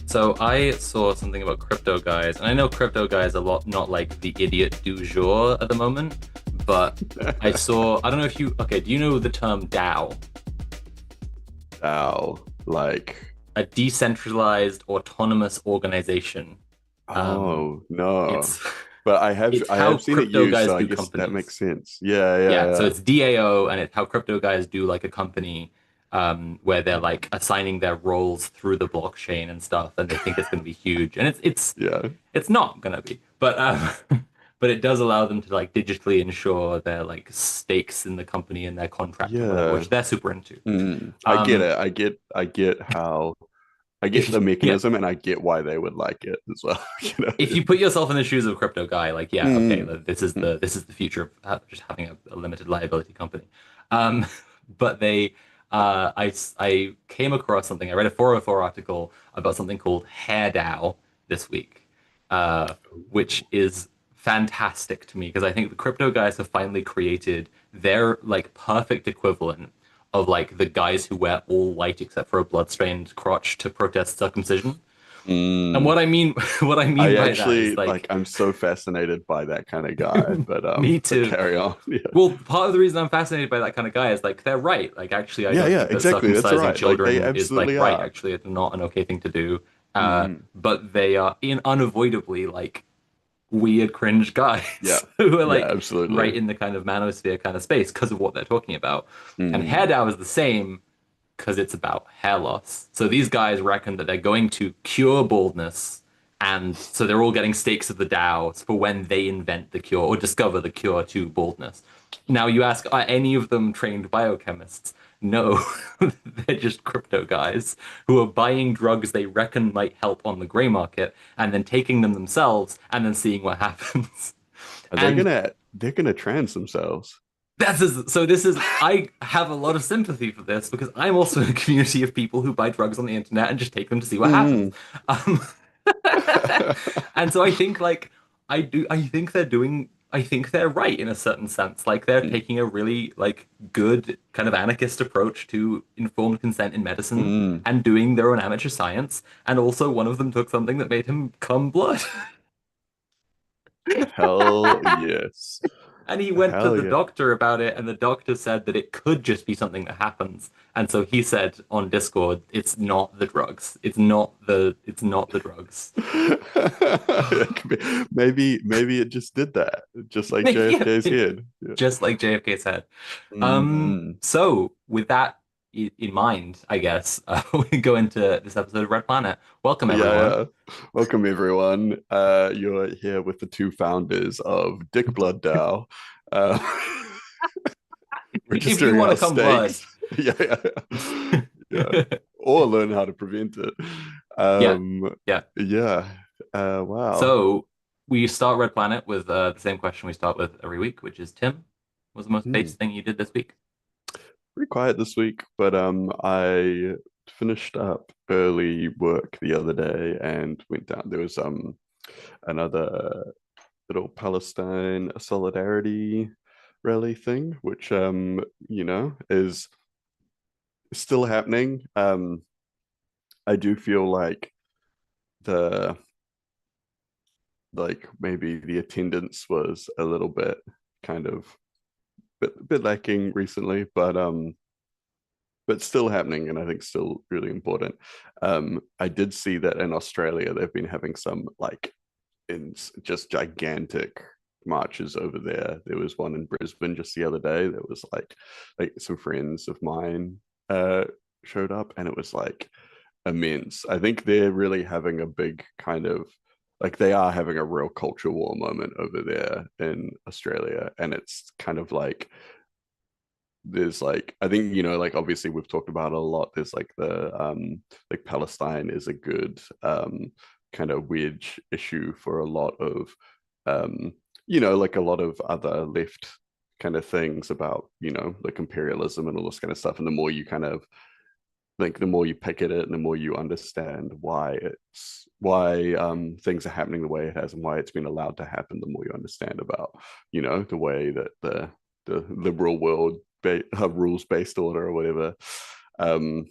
So I saw something about crypto guys, and I know crypto guys a lot not like the idiot du jour at the moment, but I don't know if you okay, do you know the term DAO? Ow. Like, A decentralized autonomous organization. Um oh no. it's But I have it's I how have seen it crypto used, guys so I do guess that companies. makes sense. Yeah, yeah, Yeah, so yeah. it's DAO and it's how crypto guys do like a company where they're like assigning their roles through the blockchain and stuff, and they think it's going to be huge, and Yeah. it's not going to be, but but it does allow them to like digitally ensure their like stakes in the company and their contract or whatever, Yeah. which they're super into. I get Um, it. I get how I get if the yeah, mechanism and I get why they would like it as well. if you put yourself in the shoes of a crypto guy, like yeah, okay, Mm. this is the future of just having a limited liability company. Um, but I came across something. I read a 404 article about something called Hair DAO this week, uh, which is fantastic to me because I think the crypto guys have finally created their like perfect equivalent of like the guys who wear all white except for a blood-stained crotch to protest circumcision. And Mm. what I mean I by that is actually like like I'm so fascinated by that kind of guy, me but too. carry on. Yeah. Well, part of the reason I'm fascinated by that kind of guy is like they're right. Like actually, I Yeah, don't yeah, think that exactly. That's circumcising right. Like they children is like absolutely right. are. Actually, it's not an okay thing to do. Mm. But they are in unavoidably like weird cringe Yeah. guys who are Yeah, like right absolutely. in the kind of manosphere kind of space because of what they're talking about. And hair Mm. DAO is the same because it's about hair loss. So these guys reckon that they're going to cure baldness, and so they're all getting stakes of the DAOs for when they invent the cure or discover the cure to baldness. Now you ask, are any of them trained biochemists? No, they're just crypto guys who are buying drugs they reckon might help on the gray market and then taking them themselves and then seeing what happens. Are they And they're gonna trans themselves? so this is I have a lot of sympathy for this because I'm also in a community of people who buy drugs on the internet and just take them to see what happens. Mm. Um, and so I think like I think they're right in a certain sense. Like they're taking a really like good kind of anarchist approach to informed consent in medicine Mm. and doing their own amateur science. And also one of them took something that made him come blood. Hell yes. And he went to Hell the yeah. doctor about it, and the doctor said that it could just be something that happens. And so he said on Discord, "It's not the drugs. It's not the drugs." It could maybe it just did that, just like Maybe yeah, JFK's head. Yeah. just like JFK said. Mm. So with that in mind, I guess we go into this episode of Red Planet. Welcome, Yeah, everyone. yeah. Welcome everyone. You're here with the two founders of Dick Blood DAO. Uh, If you registering want to our come blood, stakes. Yeah, yeah, yeah. Or learn how to prevent it. yeah, Um, yeah. yeah. Wow. So we start Red Planet with the same question we start with every week, which is Tim, what was the most Hmm. base thing you did this week? Pretty quiet this week, but I finished up early work the other day and went down. There was another little Palestine solidarity rally thing, which is still happening. I do feel like the maybe the attendance was a little bit kind of bit lacking recently, but still happening and I think still really important. I did see that in Australia they've been having some like in just gigantic marches over there. There was one in Brisbane just the other day. There was like some friends of mine uh showed up and it was like immense. I think they're really having a big kind of like they are having a real culture war moment over there in Australia. And it's kind of like there's like I think like obviously we've talked about it a lot. There's like the like Palestine is a good kind of wedge issue for a lot of like a lot of other left kind of things about like imperialism and all this kind of stuff. And the more you kind of think the more you pick at it and the more you understand why things are happening the way it has and why it's been allowed to happen, the more you understand about the way that the liberal world rules based order or whatever um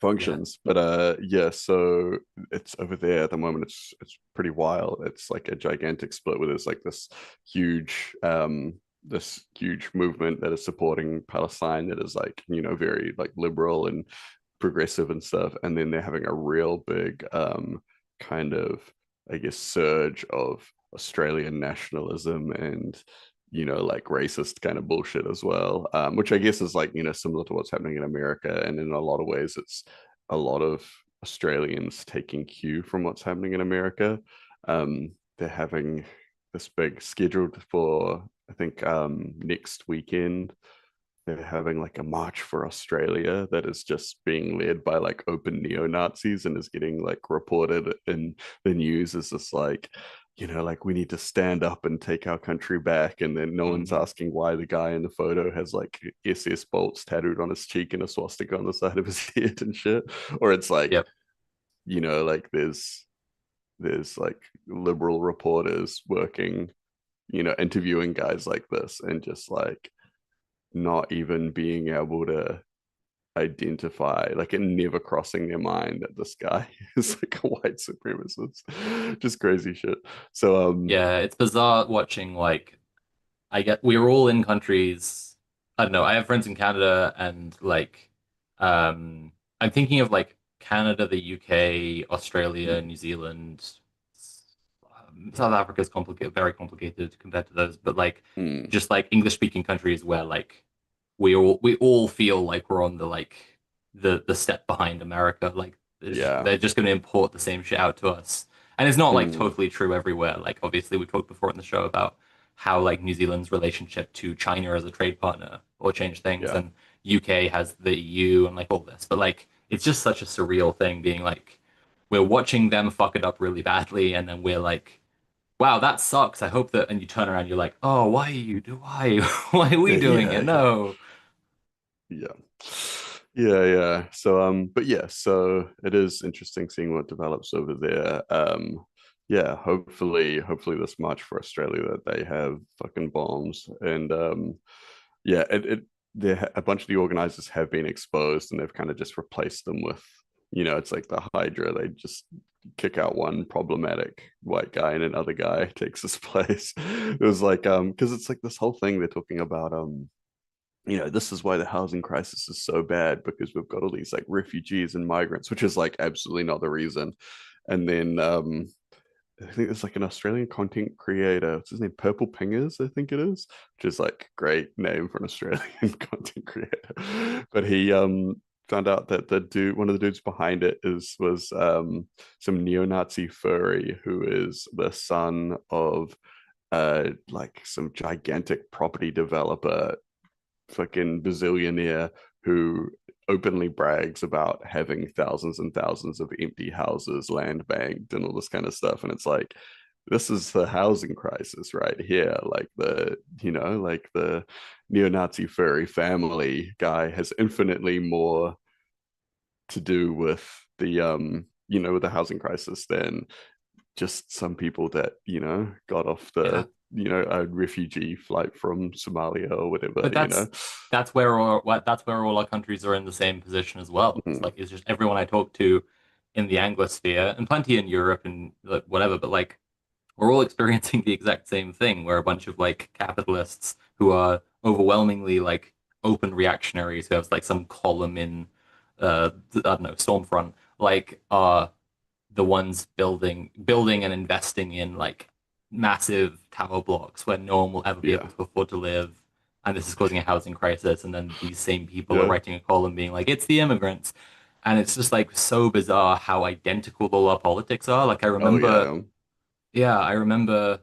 Yeah. functions. But yeah, so it's over there at the moment. It's pretty wild. It's like a gigantic split where there's like huge this huge movement that is supporting Palestine that is like, very like liberal and progressive and stuff. And then they're having a real big kind of, I guess, surge of Australian nationalism and like racist kind of bullshit as well, which I guess is like, similar to what's happening in America. And in a lot of ways, it's a lot of Australians taking cue from what's happening in America. They're having this big scheduled for, I think, next weekend. They're having like a march for Australia that is just being led by like open neo-Nazis and is getting like reported in the news as this like, like we need to stand up and take our country back. And then no one's Hmm. asking why the guy in the photo has like SS bolts tattooed on his cheek and a swastika on the side of his head and shit. Or it's like, Yep. like there's like liberal reporters working, interviewing guys like this and just like not even being able to identify, like it never crossing their mind that this guy is like a white supremacist. Just crazy shit. So Yeah, it's bizarre watching like I get we're all in countries. I don't know. I have friends in Canada and like um I'm thinking of like Canada, the UK, Australia, New Zealand. South Africa is complicated, very complicated compared to those, but like mm, just like English speaking countries where like we all feel like we're on the like the step behind America. Like yeah. they're just going to import the same shit out to us. And it's not like mm, totally true everywhere. Like obviously we talked before in the show about how like New Zealand's relationship to China as a trade partner will change things, yeah. and UK has the EU and like all this. But like it's just such a surreal thing being like we're watching them fuck it up really badly, and then we're like, wow, that sucks. I hope that, and you turn around, you're like, oh, why, why are we Yeah, doing it? yeah. No. Yeah. Yeah. So but yeah, so it is interesting seeing what develops over there. Yeah, hopefully this March for Australia that they have fucking bombs. And yeah, it there a bunch of the organizers have been exposed and they've kind of just replaced them with, it's like the Hydra. They just kick out one problematic white guy and another guy takes his place. It was like because it's like this whole thing they're talking about this is why the housing crisis is so bad because we've got all these like refugees and migrants, which is like absolutely not the reason. And then I think there's like an Australian content creator, what's his name? Purple Pingers, I think it is, which is like great name for an Australian content creator. But he found out that one of the dudes behind it was some neo-Nazi furry who is the son of like some gigantic property developer fucking bazillionaire who openly brags about having thousands and thousands of empty houses land banked and all this kind of stuff. And it's like, this is the housing crisis right here. Like like the neo-Nazi furry family guy has infinitely more to do with the with the housing crisis than just some people that got off Yeah. a refugee flight from Somalia or whatever. But that's where all our countries are in the same position as well. It's Mm, like it's just everyone I talk to in the Anglosphere and plenty in Europe and like, whatever, but like we're all experiencing the exact same thing where a bunch of like capitalists who are overwhelmingly like open reactionaries who have like some column in I don't know, Stormfront, like are the ones building and investing in like massive tower blocks where no one will ever be able yeah, to afford to live. And this is causing a housing crisis. And then these same people are yeah. writing a column being like, it's the immigrants. And it's just like so bizarre how identical all our politics are. Like I Oh remember, yeah, yeah, I remember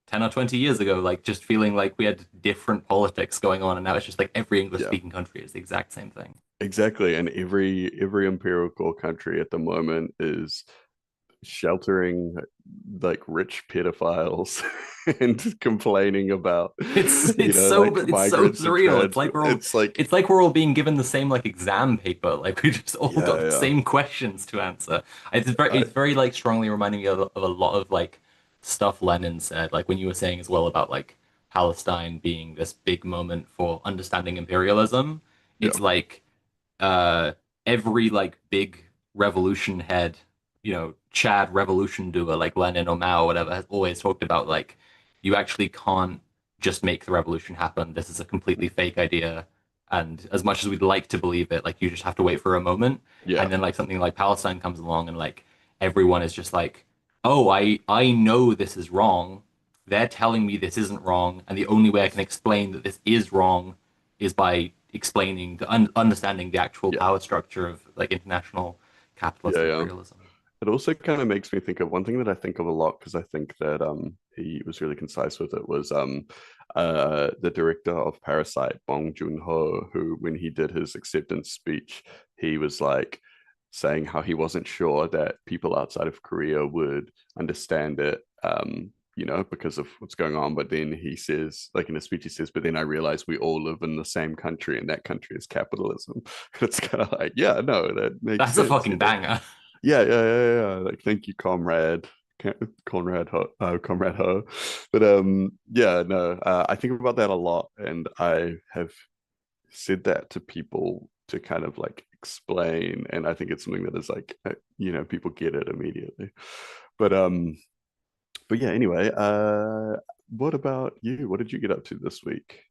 10 or 20 years ago, like just feeling like we had different politics going on. And now it's just like every English yeah. speaking country is the exact same thing. Exactly. And every imperial core country at the moment is sheltering like rich pedophiles and complaining about like It's so migrants and surreal. trans. It's like It's like we're all being given the same like exam paper. Like we just all yeah, got the yeah. same questions to answer. I It's very like strongly reminding me of a lot of like stuff Lenin said. Like when you were saying as well about like Palestine being this big moment for understanding imperialism. yeah. It's like uh every like big revolution head, Chad revolution doer like Lenin or Mao or whatever has always talked about like you actually can't just make the revolution happen. This is a completely fake idea. And as much as we'd like to believe it, like you just have to wait for a moment. Yeah, And then like something like Palestine comes along and like everyone is just like, oh, I know this is wrong. They're telling me this isn't wrong, and the only way I can explain that this is wrong is by explaining understanding the actual yeah, power structure of like international capitalist yeah. imperialism. It also kind of makes me think of one thing that I think of a lot because I think that he was really concise with it was the director of Parasite, Bong Joon-ho, who when he did his acceptance speech, he was like saying how he wasn't sure that people outside of Korea would understand it, because of what's going on. But then he says, like in his speech, he says, "But then I realized we all live in the same country, and that country is capitalism." It's kind of like, yeah, no, that makes That's a sense. fucking banger. Yeah, yeah, yeah, yeah. Like, thank you, Comrade, Conrad Ho, Comrade Ho. But yeah, no, I think about that a lot, and I have said that to people to kind of like explain, and I think it's something that is like, people get it immediately. But yeah. Anyway, what about you? What did you get up to this week?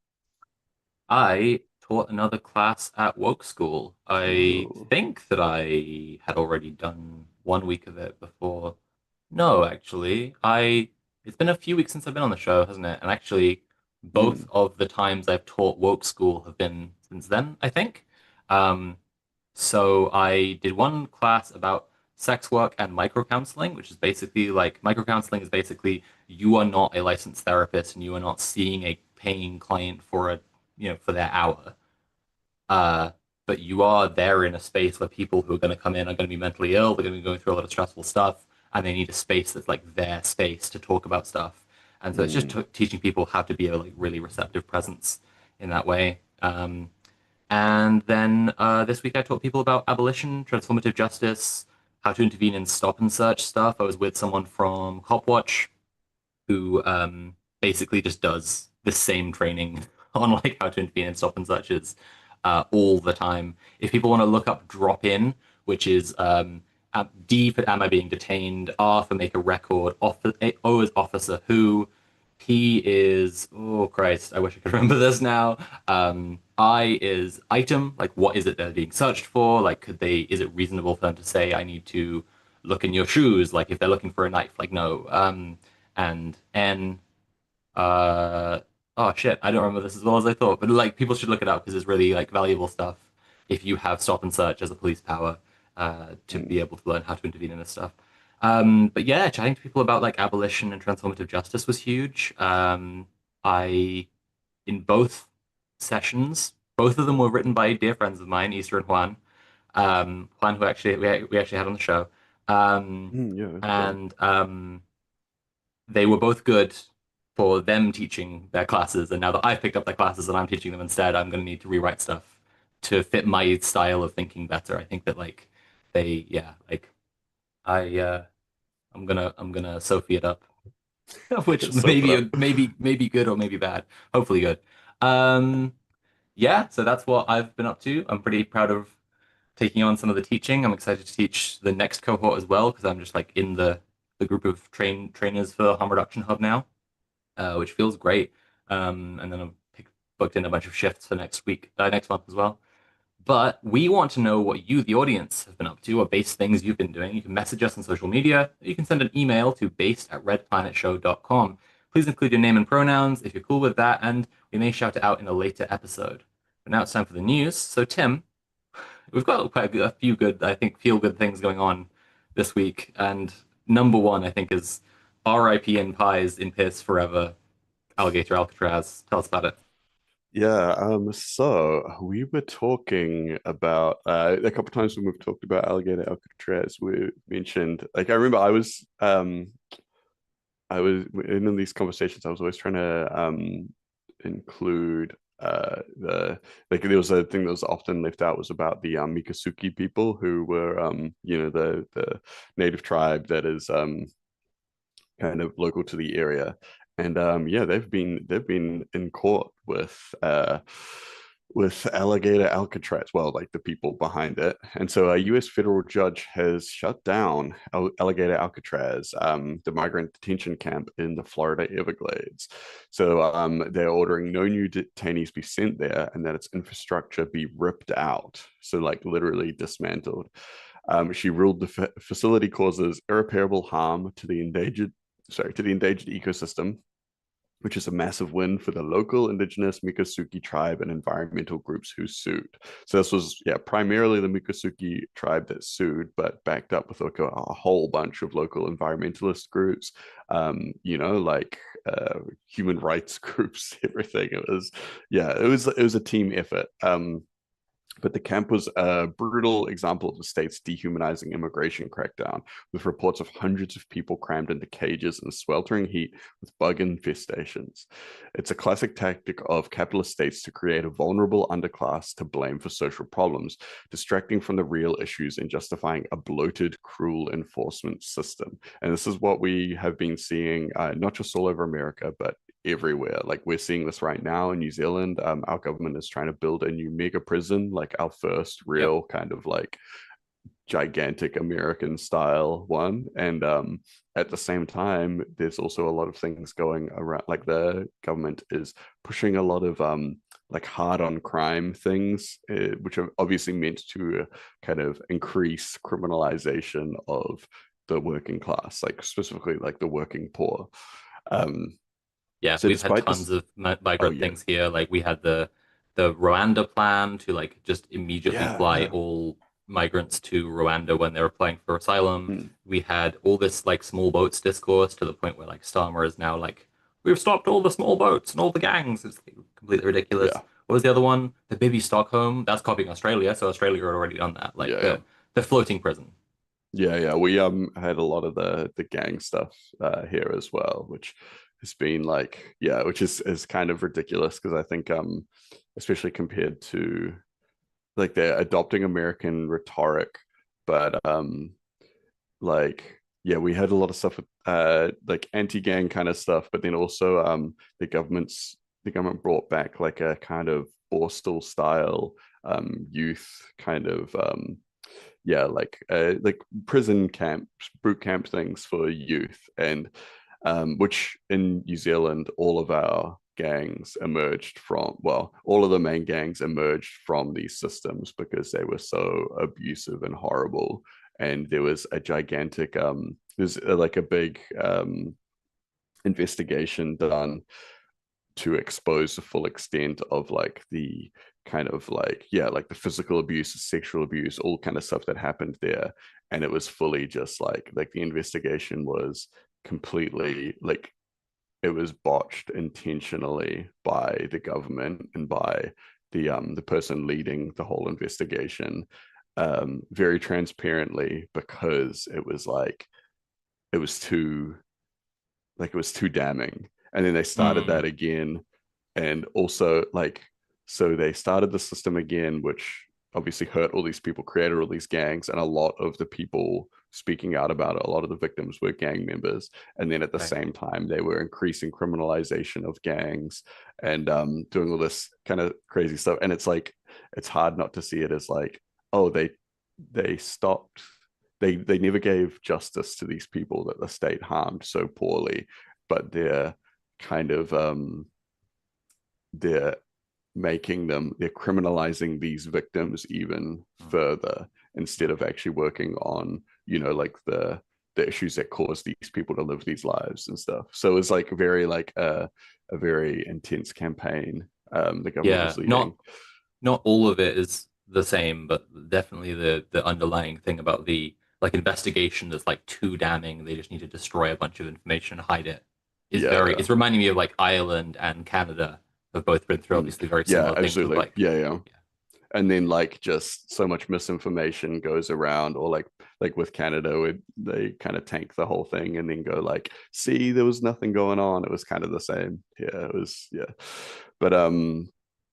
I taught another class at Woke School. I Oh, think that I had already done 1 week of it before. No, actually, I it's been a few weeks since I've been on the show, hasn't it? And actually, both mm, of the times I've taught Woke School have been since then, I think. Um, So I did one class about sex work and micro counseling, which is basically like micro counseling is basically you are not a licensed therapist and you are not seeing a paying client for for their hour. Uh, but you are there in a space where people who are going to come in are going to be mentally ill, they're going to be going through a lot of stressful stuff, and they need a space that's like their space to talk about stuff. And so it's just mm, teaching people how to be a like really receptive presence in that way. And then this week I taught people about abolition, transformative justice, how to intervene in stop and search stuff. I was with someone from Copwatch who basically just does the same training on like how to intervene in stop and searches all the time. If people want to look up drop in, which is D for am I being detained, R for make a record, O is officer who, P is oh Christ, I wish I could remember this now. I is item, like what is it they're being searched for? Like is it reasonable for them to say I need to look in your shoes? Like if they're looking for a knife, like no. And uh oh shit, I don't remember this as well as I thought, but like people should look it up because it's really like valuable stuff if you have stop and search as a police power to mm. be able to learn how to intervene in this stuff. But yeah, chatting to people about like abolition and transformative justice was huge. I in both sessions, both of them were written by dear friends of mine, Easter and Juan. Juan, who actually we actually had on the show. Um, Yeah, dope. and they were both good for them teaching their classes. And now that I've picked up their classes and I'm teaching them instead, I'm going to need to rewrite stuff to fit my style of thinking better. I think that like yeah, like I, I'm gonna Sophie it up, which Soap it up. maybe good or maybe bad. Hopefully good. Um, yeah, so that's what I've been up to. I'm pretty proud of taking on some of the teaching. I'm excited to teach the next cohort as well because I'm just like in the group of trainers for Harm Reduction Hub now, which feels great. And then booked in a bunch of shifts for next week, next month as well. But we want to know what you, the audience, have been up to, or base things you've been doing. You can message us on social media. You can send an email to based@redplanetshow.com. Please include your name and pronouns if you're cool with that, and we may shout it out in a later episode. But now it's time for the news. So, Tim, we've got quite a few good, I think, feel good things going on this week. And number one, I think, is RIP and pies in piss forever. Alligator Alcatraz. Tell us about it. Yeah, so we were talking about a couple times when we've talked about alligator Alcatraz, we mentioned like I remember I was in these conversations, I was always trying to include the like there was a thing that was often left out was about the Miccosukee people who were the native tribe that is kind of local to the area. And yeah, they've been in court with Alligator Alcatraz, well, like the people behind it. And so a US federal judge has shut down Alligator Alcatraz, the migrant detention camp in the Florida Everglades. So they're ordering no new detainees be sent there and that its infrastructure be ripped out. So, like, literally dismantled. She ruled the facility causes irreparable harm to the endangered ecosystem, which is a massive win for the local indigenous Miccosukee tribe and environmental groups who sued. So this was, yeah, primarily the Miccosukee tribe that sued, but backed up with like a whole bunch of local environmentalist groups, like human rights groups, everything. It was, yeah, it was a team effort. But the camp was a brutal example of the state's dehumanizing immigration crackdown, with reports of hundreds of people crammed into cages in sweltering heat with bug infestations. It's a classic tactic of capitalist states to create a vulnerable underclass to blame for social problems, distracting from the real issues and justifying a bloated, cruel enforcement system. And this is what we have been seeing, not just all over America, but everywhere. Like, we're seeing this right now in New Zealand. Our government is trying to build a new mega prison, like our first Yep. real kind of like gigantic American style one. And at the same time, there's also a lot of things going around. Like, the government is pushing a lot of like hard on crime things, which are obviously meant to kind of increase criminalization of the working class, like specifically like the working poor. Um, Yeah, so we've had despite tons this, of oh migrant yeah, things here. Like we had the Rwanda plan to like just immediately yeah, fly yeah, all migrants to Rwanda when they were applying for asylum. mm, We had all this like small boats discourse to the point where like Starmer is now like, we've stopped all the small boats and all the gangs. It's like, completely ridiculous. yeah, What was the other one? The Baby Stockholm. That's copying Australia, so Australia had already done that. Like yeah, yeah, the floating prison. yeah, yeah. We had a lot of the gang stuff here as well, which has been like, yeah, which is kind of ridiculous because I think especially compared to like they're adopting American rhetoric, but like, yeah, we had a lot of stuff with like anti-gang kind of stuff, but then also the government brought back like a kind of Borstal style youth kind of yeah, like prison camps, boot camp things for youth, and which in New Zealand, all of our gangs emerged from, well, all of the main gangs emerged from these systems because they were so abusive and horrible. And there was a gigantic, there's like a big investigation done to expose the full extent of like the kind of like, yeah, like the physical abuse, sexual abuse, all kind of stuff that happened there. And it was fully just like the investigation was completely like, it was botched intentionally by the government and by the person leading the whole investigation, very transparently, because it was like it was too it was too damning. And then they started Mm, that again. And also, like, so they started the system again, which obviously hurt all these people, created all these gangs, and a lot of the people speaking out about it, a lot of the victims were gang members. And then at the right. same time, they were increasing criminalization of gangs and doing all this kind of crazy stuff. And it's like, it's hard not to see it as like, oh, they stopped, they never gave justice to these people that the state harmed so poorly, but they're kind of they're they're criminalizing these victims even Mm. further instead of actually working on, like the issues that cause these people to live these lives and stuff. So it's like very like a very intense campaign the government Yeah, was leading. not all of it is the same, but definitely the underlying thing about the like investigation that's like too damning, they just need to destroy a bunch of information and hide it is Yeah, very yeah. it's reminding me of like Ireland and Canada have both been through Mm. obviously very Yeah, similar things with absolutely. like Yeah, yeah. yeah. And then like just so much misinformation goes around, or like with Canada they kind of tank the whole thing and then go like, see, there was nothing going on, it was kind of the same. Yeah, it was, yeah. But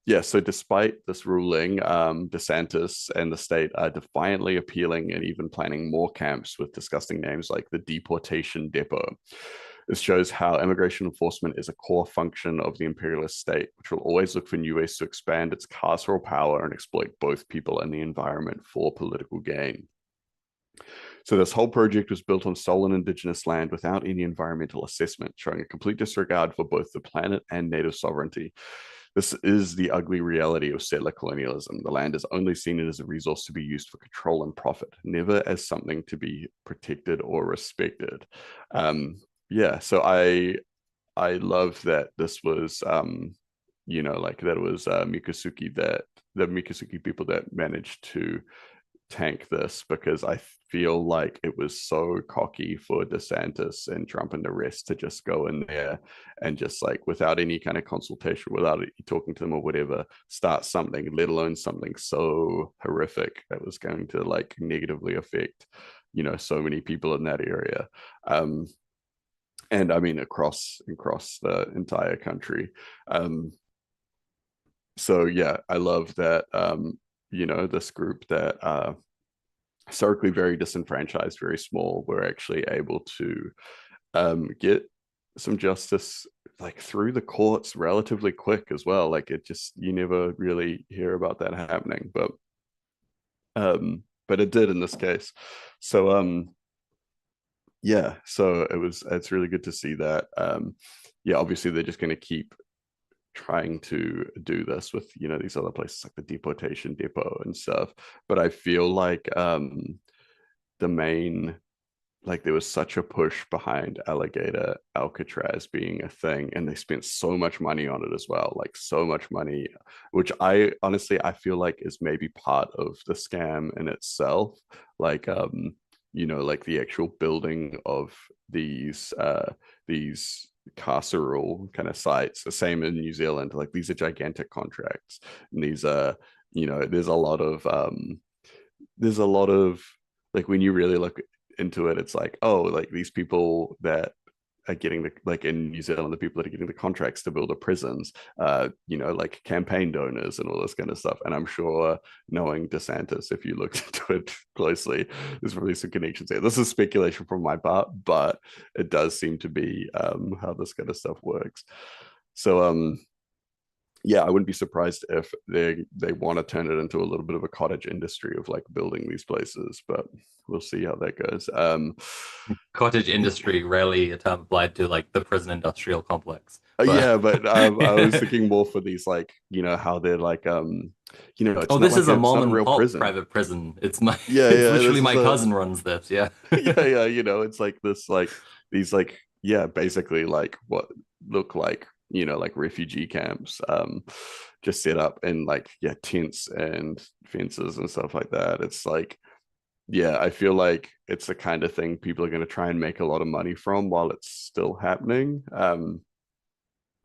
yeah, so despite this ruling, DeSantis and the state are defiantly appealing and even planning more camps with disgusting names like the deportation depot. This shows how immigration enforcement is a core function of the imperialist state, which will always look for new ways to expand its carceral power and exploit both people and the environment for political gain. So this whole project was built on stolen indigenous land without any environmental assessment, showing a complete disregard for both the planet and native sovereignty. This is the ugly reality of settler colonialism. The land is only seen as a resource to be used for control and profit, never as something to be protected or respected. Yeah, so I love that this was like that it was Mikosuke, that the Mikosuke people that managed to tank this, because I feel like it was so cocky for DeSantis and Trump and the rest to just go in there and just like without any kind of consultation, without talking to them or whatever, start something, let alone something so horrific that was going to like negatively affect, so many people in that area. And I mean across the entire country. So yeah, I love that this group that historically very disenfranchised, very small, were actually able to get some justice like through the courts relatively quick as well. Like it just, you never really hear about that happening, but it did in this case. So yeah, so it's really good to see that. Yeah, obviously they're just going to keep trying to do this with these other places like the deportation depot and stuff, but I feel like the main, like there was such a push behind alligator Alcatraz being a thing, and they spent so much money on it as well, like so much money, which I honestly I feel like is maybe part of the scam in itself. Like like the actual building of these carceral kind of sites, the same in New Zealand, like these are gigantic contracts, and these are there's a lot of like when you really look into it, it's like, oh, like these people that are getting the, like in New Zealand, the people that are getting the contracts to build the prisons, like campaign donors and all this kind of stuff. And I'm sure, knowing DeSantis, if you looked into it closely, there's probably some connections there. This is speculation from my part, but it does seem to be how this kind of stuff works. So yeah, I wouldn't be surprised if they want to turn it into a little bit of a cottage industry of like building these places, but we'll see how that goes. Cottage industry, rarely a term applied to like the prison industrial complex. But Yeah, but I was thinking more for these, like, how they're like oh, it's not this like is a it's mom not a and real pop prison. private prison. It's my Yeah, it's yeah, literally this is my a cousin runs this. Yeah. yeah, yeah, it's like this, like these, like, yeah, basically like what look like refugee camps, just set up in like, yeah, tents and fences and stuff like that. It's like, yeah, I feel like it's the kind of thing people are going to try and make a lot of money from while it's still happening.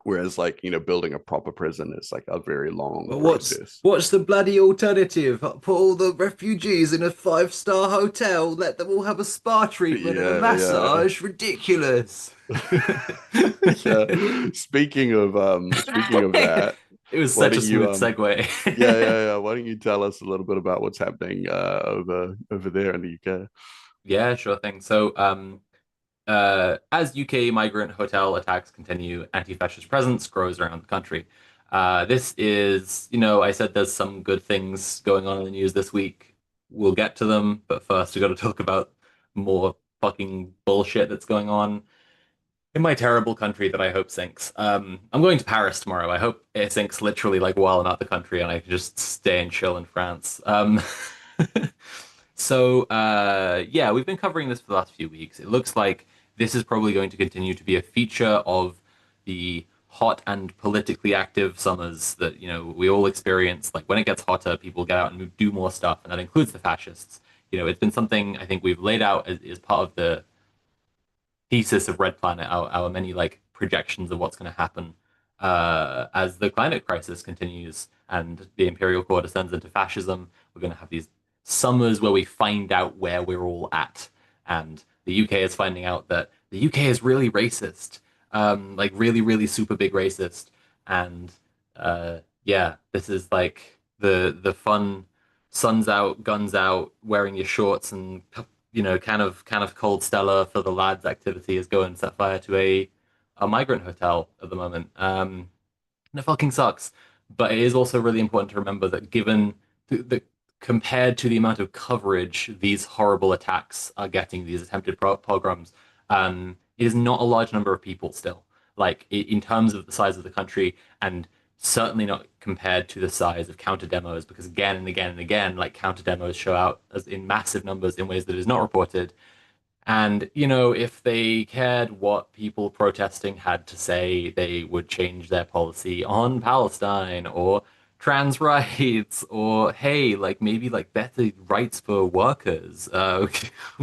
Whereas like, building a proper prison is like a very long Well, process. what's the bloody alternative? Put all the refugees in a five-star hotel, let them all have a spa treatment and a Yeah, yeah. massage. Ridiculous. Yeah. Speaking of that, It was why such a don't you smooth segue. yeah, yeah, yeah. Why don't you tell us a little bit about what's happening over there in the UK? Yeah, sure thing. So, as UK migrant hotel attacks continue, anti-fascist presence grows around the country. This is, I said there's some good things going on in the news this week. We'll get to them, but first we got to talk about more fucking bullshit that's going on in my terrible country that I hope sinks. I'm going to Paris tomorrow. I hope it sinks literally like while I'm out the country and I can just stay and chill in France. So, yeah, we've been covering this for the last few weeks. It looks like this is probably going to continue to be a feature of the hot and politically active summers that, we all experience. Like when it gets hotter, people get out and do more stuff, and that includes the fascists. It's been something I think we've laid out as part of the thesis of Red Planet, our many like projections of what's going to happen as the climate crisis continues and the imperial core descends into fascism. We're going to have these summers where we find out where we're all at, and the UK is finding out that the UK is really racist, like really, really super big racist, and yeah, this is like the fun, suns out, guns out, wearing your shorts and kind of cold stellar for the lads activity is go and set fire to a migrant hotel at the moment. And it fucking sucks. But it is also really important to remember that given the compared to the amount of coverage these horrible attacks are getting, these attempted pogroms, it is not a large number of people still. Like in terms of the size of the country, and certainly not compared to the size of counter demos, because again and again and again, like counter demos show out as in massive numbers in ways that is not reported. And, if they cared what people protesting had to say, they would change their policy on Palestine or trans rights or, hey, like maybe like better rights for workers.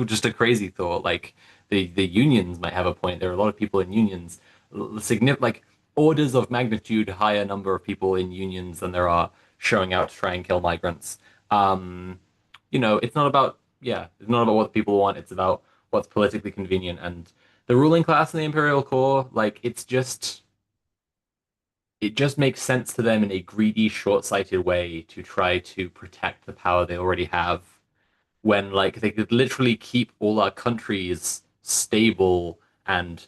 Just a crazy thought. Like the unions might have a point. There are a lot of people in unions, like orders of magnitude higher number of people in unions than there are showing out to try and kill migrants. It's not about, yeah, it's not about what the people want. It's about what's politically convenient. And the ruling class and the imperial core, like it just makes sense to them in a greedy, short-sighted way to try to protect the power they already have when like they could literally keep all our countries stable and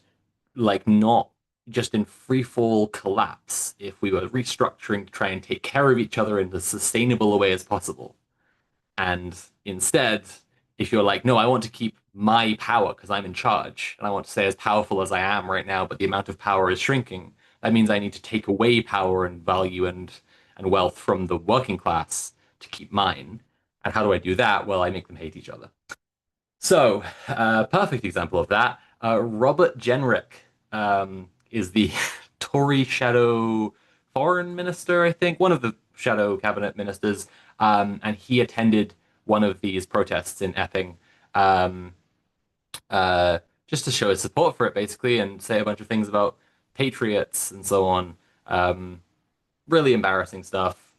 like not just in free fall collapse if we were restructuring to try and take care of each other in as sustainable a way as possible. And instead, if you're like, no, I want to keep my power because I'm in charge and I want to stay as powerful as I am right now, but the amount of power is shrinking, that means I need to take away power and value and wealth from the working class to keep mine. And how do I do that? Well, I make them hate each other. So, perfect example of that. Robert Jenrick is the Tory shadow foreign minister, I think, one of the shadow cabinet ministers, and he attended one of these protests in Epping, um, just to show his support for it, basically, and say a bunch of things about patriots and so on. Um, Really embarrassing stuff.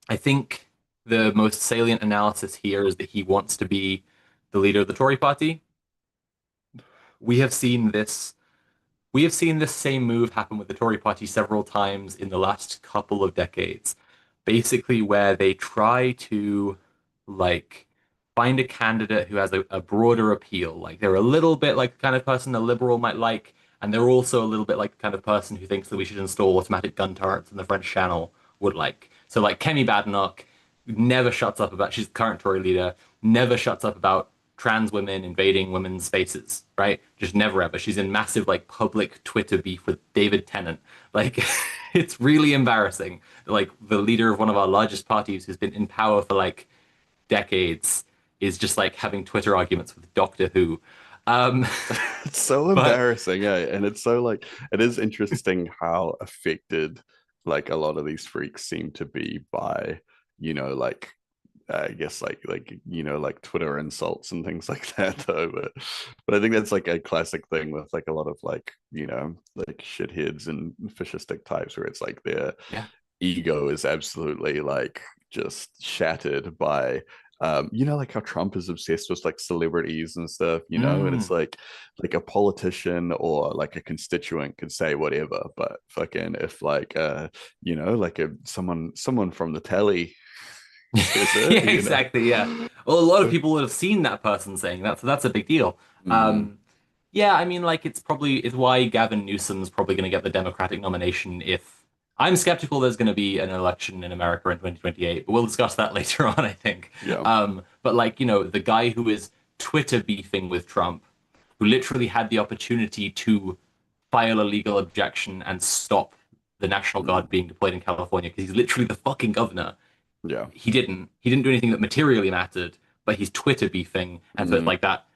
I think the most salient analysis here is that he wants to be the leader of the Tory party. We have seen this we have seen this same move happen with the Tory party several times in the last couple of decades. Basically, where they try to like find a candidate who has a broader appeal. Like they're a little bit like the kind of person a liberal might like, and they're also a little bit like the kind of person who thinks that we should install automatic gun turrets in the French Channel would like. So like Kemi Badenoch never shuts up about she's the current Tory leader, never shuts up about trans women invading women's spaces, right? Just never ever. She's in massive like public Twitter beef with David Tennant. Like it's really embarrassing. Like the leader of one of our largest parties who's been in power for like decades is just like having Twitter arguments with Doctor Who. Um, It's so but embarrassing, eh? And it's so like it is interesting how affected like a lot of these freaks seem to be by, like I guess like Twitter insults and things like that though. But I think that's like a classic thing with like a lot of like, like shitheads and fascistic types where it's like their yeah. ego is absolutely like just shattered by like how Trump is obsessed with like celebrities and stuff, and it's Mm. like a politician or like a constituent could say whatever, but fucking if like like a someone from the telly says Yeah, it, exactly. Yeah. Well, a lot of people would have seen that person saying that, so that's a big deal. Mm, Um, yeah, I mean, like it's why Gavin Newsom's probably going to get the Democratic nomination if I'm skeptical there's going to be an election in America in 2028, but we'll discuss that later on, I think. yeah. But like, the guy who is Twitter beefing with Trump, who literally had the opportunity to file a legal objection and stop the National Mm, Guard being deployed in California because he's literally the fucking governor. yeah. He didn't do anything that materially mattered, but he's Twitter beefing, and so it's Mm, like that.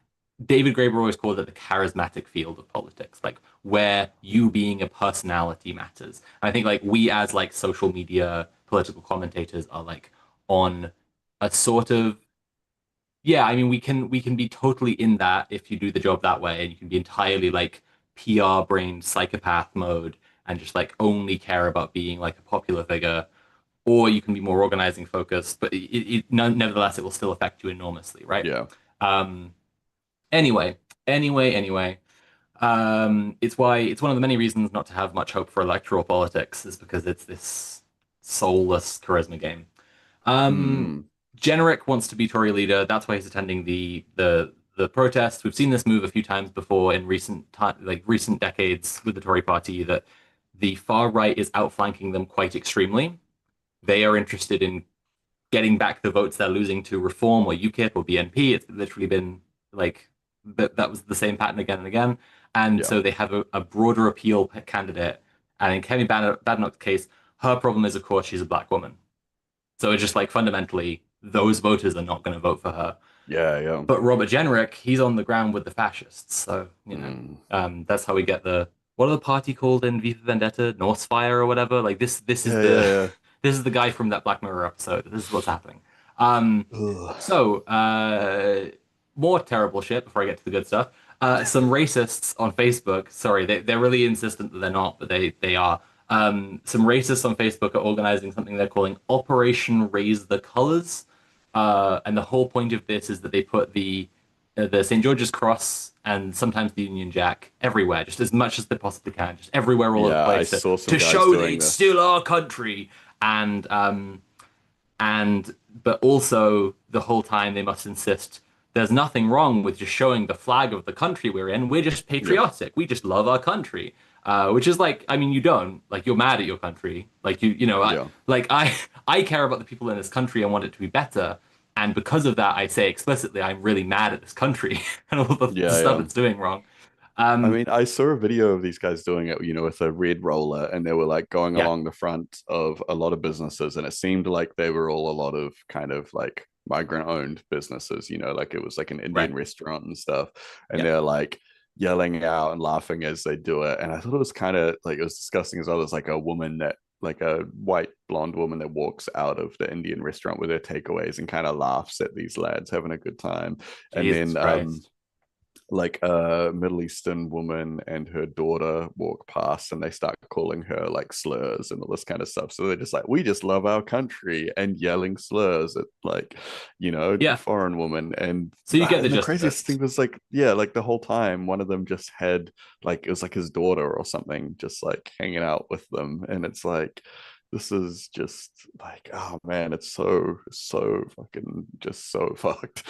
David Graeber always called it the charismatic field of politics, like where you being a personality matters. And I think like we as like social media political commentators are like on a sort of, yeah, I mean we can be totally in that if you do the job that way, and you can be entirely like PR brained psychopath mode and just like only care about being like a popular figure, or you can be more organizing focused, but nevertheless, it will still affect you enormously, right? yeah. Um, anyway, anyway, it's one of the many reasons not to have much hope for electoral politics is because it's this soulless charisma game. Um, Mm, Generic wants to be Tory leader. That's why he's attending the the protests. We've seen this move a few times before in recent time, like recent decades with the Tory party, that the far right is outflanking them quite extremely. They are interested in getting back the votes they're losing to Reform or UKIP or BNP. It's literally been like that was the same pattern again and again. And Yeah. so they have a broader appeal candidate. And in Kemi Badenoch's case, her problem is, of course, she's a black woman. So it's just like fundamentally, those voters are not going to vote for her. Yeah, yeah. But Robert Jenrick, he's on the ground with the fascists. So, Mm. that's how we get the what are the party called in V for Vendetta? Northfire or whatever. Like this is Yeah, the yeah, this is the guy from that Black Mirror episode. This is what's happening. Um, yeah. Ugh. so more terrible shit before I get to the good stuff. Some racists on Facebook, sorry, they're really insistent that they're not, but they are. Some racists on Facebook are organizing something they're calling Operation Raise the Colors. And the whole point of this is that they put the St. George's Cross and sometimes the Union Jack everywhere, just as much as they possibly can, just everywhere, all over the Yeah, I place, saw some to guys show that doing it's this. still our country. And and but also the whole time they must insist there's nothing wrong with just showing the flag of the country we're in. We're just Yep. patriotic. We just love our country. Which is like, I mean, you don't like you're mad at your country. Like Yeah. I care about the people in this country and want it to be better. And because of that, I say explicitly, I'm really mad at this country and all the Yeah, stuff yeah. it's doing wrong. I Um, mean, I saw a video of these guys doing it, with a red roller, and they were like going yeah, along the front of a lot of businesses, and it seemed like they were all a lot of kind of like migrant-owned businesses, like it was like an right. Indian restaurant and stuff, and Yeah, they're like yelling out and laughing as they do it, and I thought it was kind of like it was disgusting as well. There's like a woman that like a white blonde woman that walks out of the Indian restaurant with her takeaways and kind of laughs at these lads having a good time, and Jesus then Christ. like a Middle Eastern woman and her daughter walk past and they start calling her like slurs and all this kind of stuff. So they're just like, we just love our country and yelling slurs at like, Yeah. foreign woman. So you get the And the gist of craziest it. thing was like, yeah, like the whole time, one of them just had like, it was like his daughter or something, just like hanging out with them. And it's like, this is just like, oh man, it's so fucking just so fucked.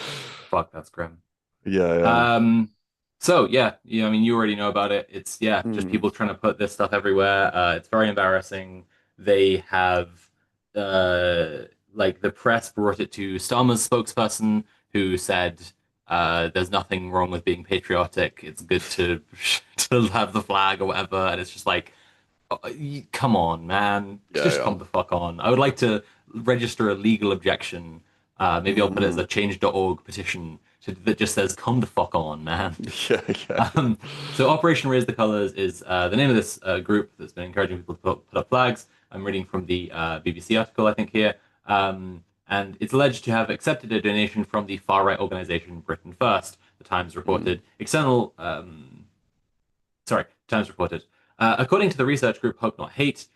Fuck, that's grim. Yeah, yeah. Um, so I mean, you already know about it. It's just Mm, people trying to put this stuff everywhere. It's very embarrassing. They have uh like the press brought it to Starmer's spokesperson who said there's nothing wrong with being patriotic. It's good to to have the flag or whatever. And it's just like come on, man. yeah, Just yeah. come the fuck on. I would like to register a legal objection. Maybe I'll put it as Mm-hmm. a change.org petition that just says, come the fuck on, man. Yeah, yeah, yeah. Um, so Operation Raise the Colors is the name of this group that's been encouraging people to put up flags. I'm reading from the BBC article, I think, here. And it's alleged to have accepted a donation from the far-right organization Britain First. The Times Mm, reported. Times reported. According to the research group Hope Not Hate,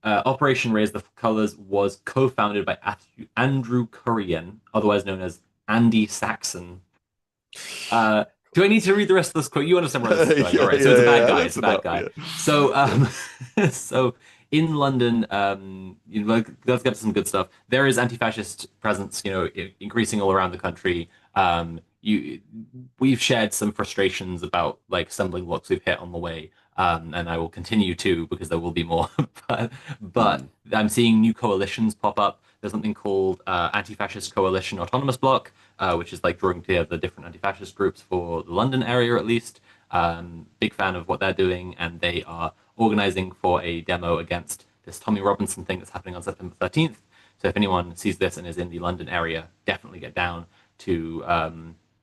Operation Raise the Colors was co-founded by Andrew Currian, otherwise known as Andy Saxon. Uh, do I need to read the rest of this quote? You understand where this is yeah, going. All right, so it's a yeah, bad yeah. guy. That's It's a bad enough. guy. Yeah. So, so in London, let's get to some good stuff. There is anti-fascist presence, increasing all around the country. We've shared some frustrations about like stumbling blocks we've hit on the way, and I will continue to because there will be more. but Mm, I'm seeing new coalitions pop up. There's something called Anti-Fascist Coalition Autonomous Bloc, which is like drawing together different anti-fascist groups for the London area at least. Big fan of what they're doing, and they are organizing for a demo against this Tommy Robinson thing that's happening on September 13th. So if anyone sees this and is in the London area, definitely get down to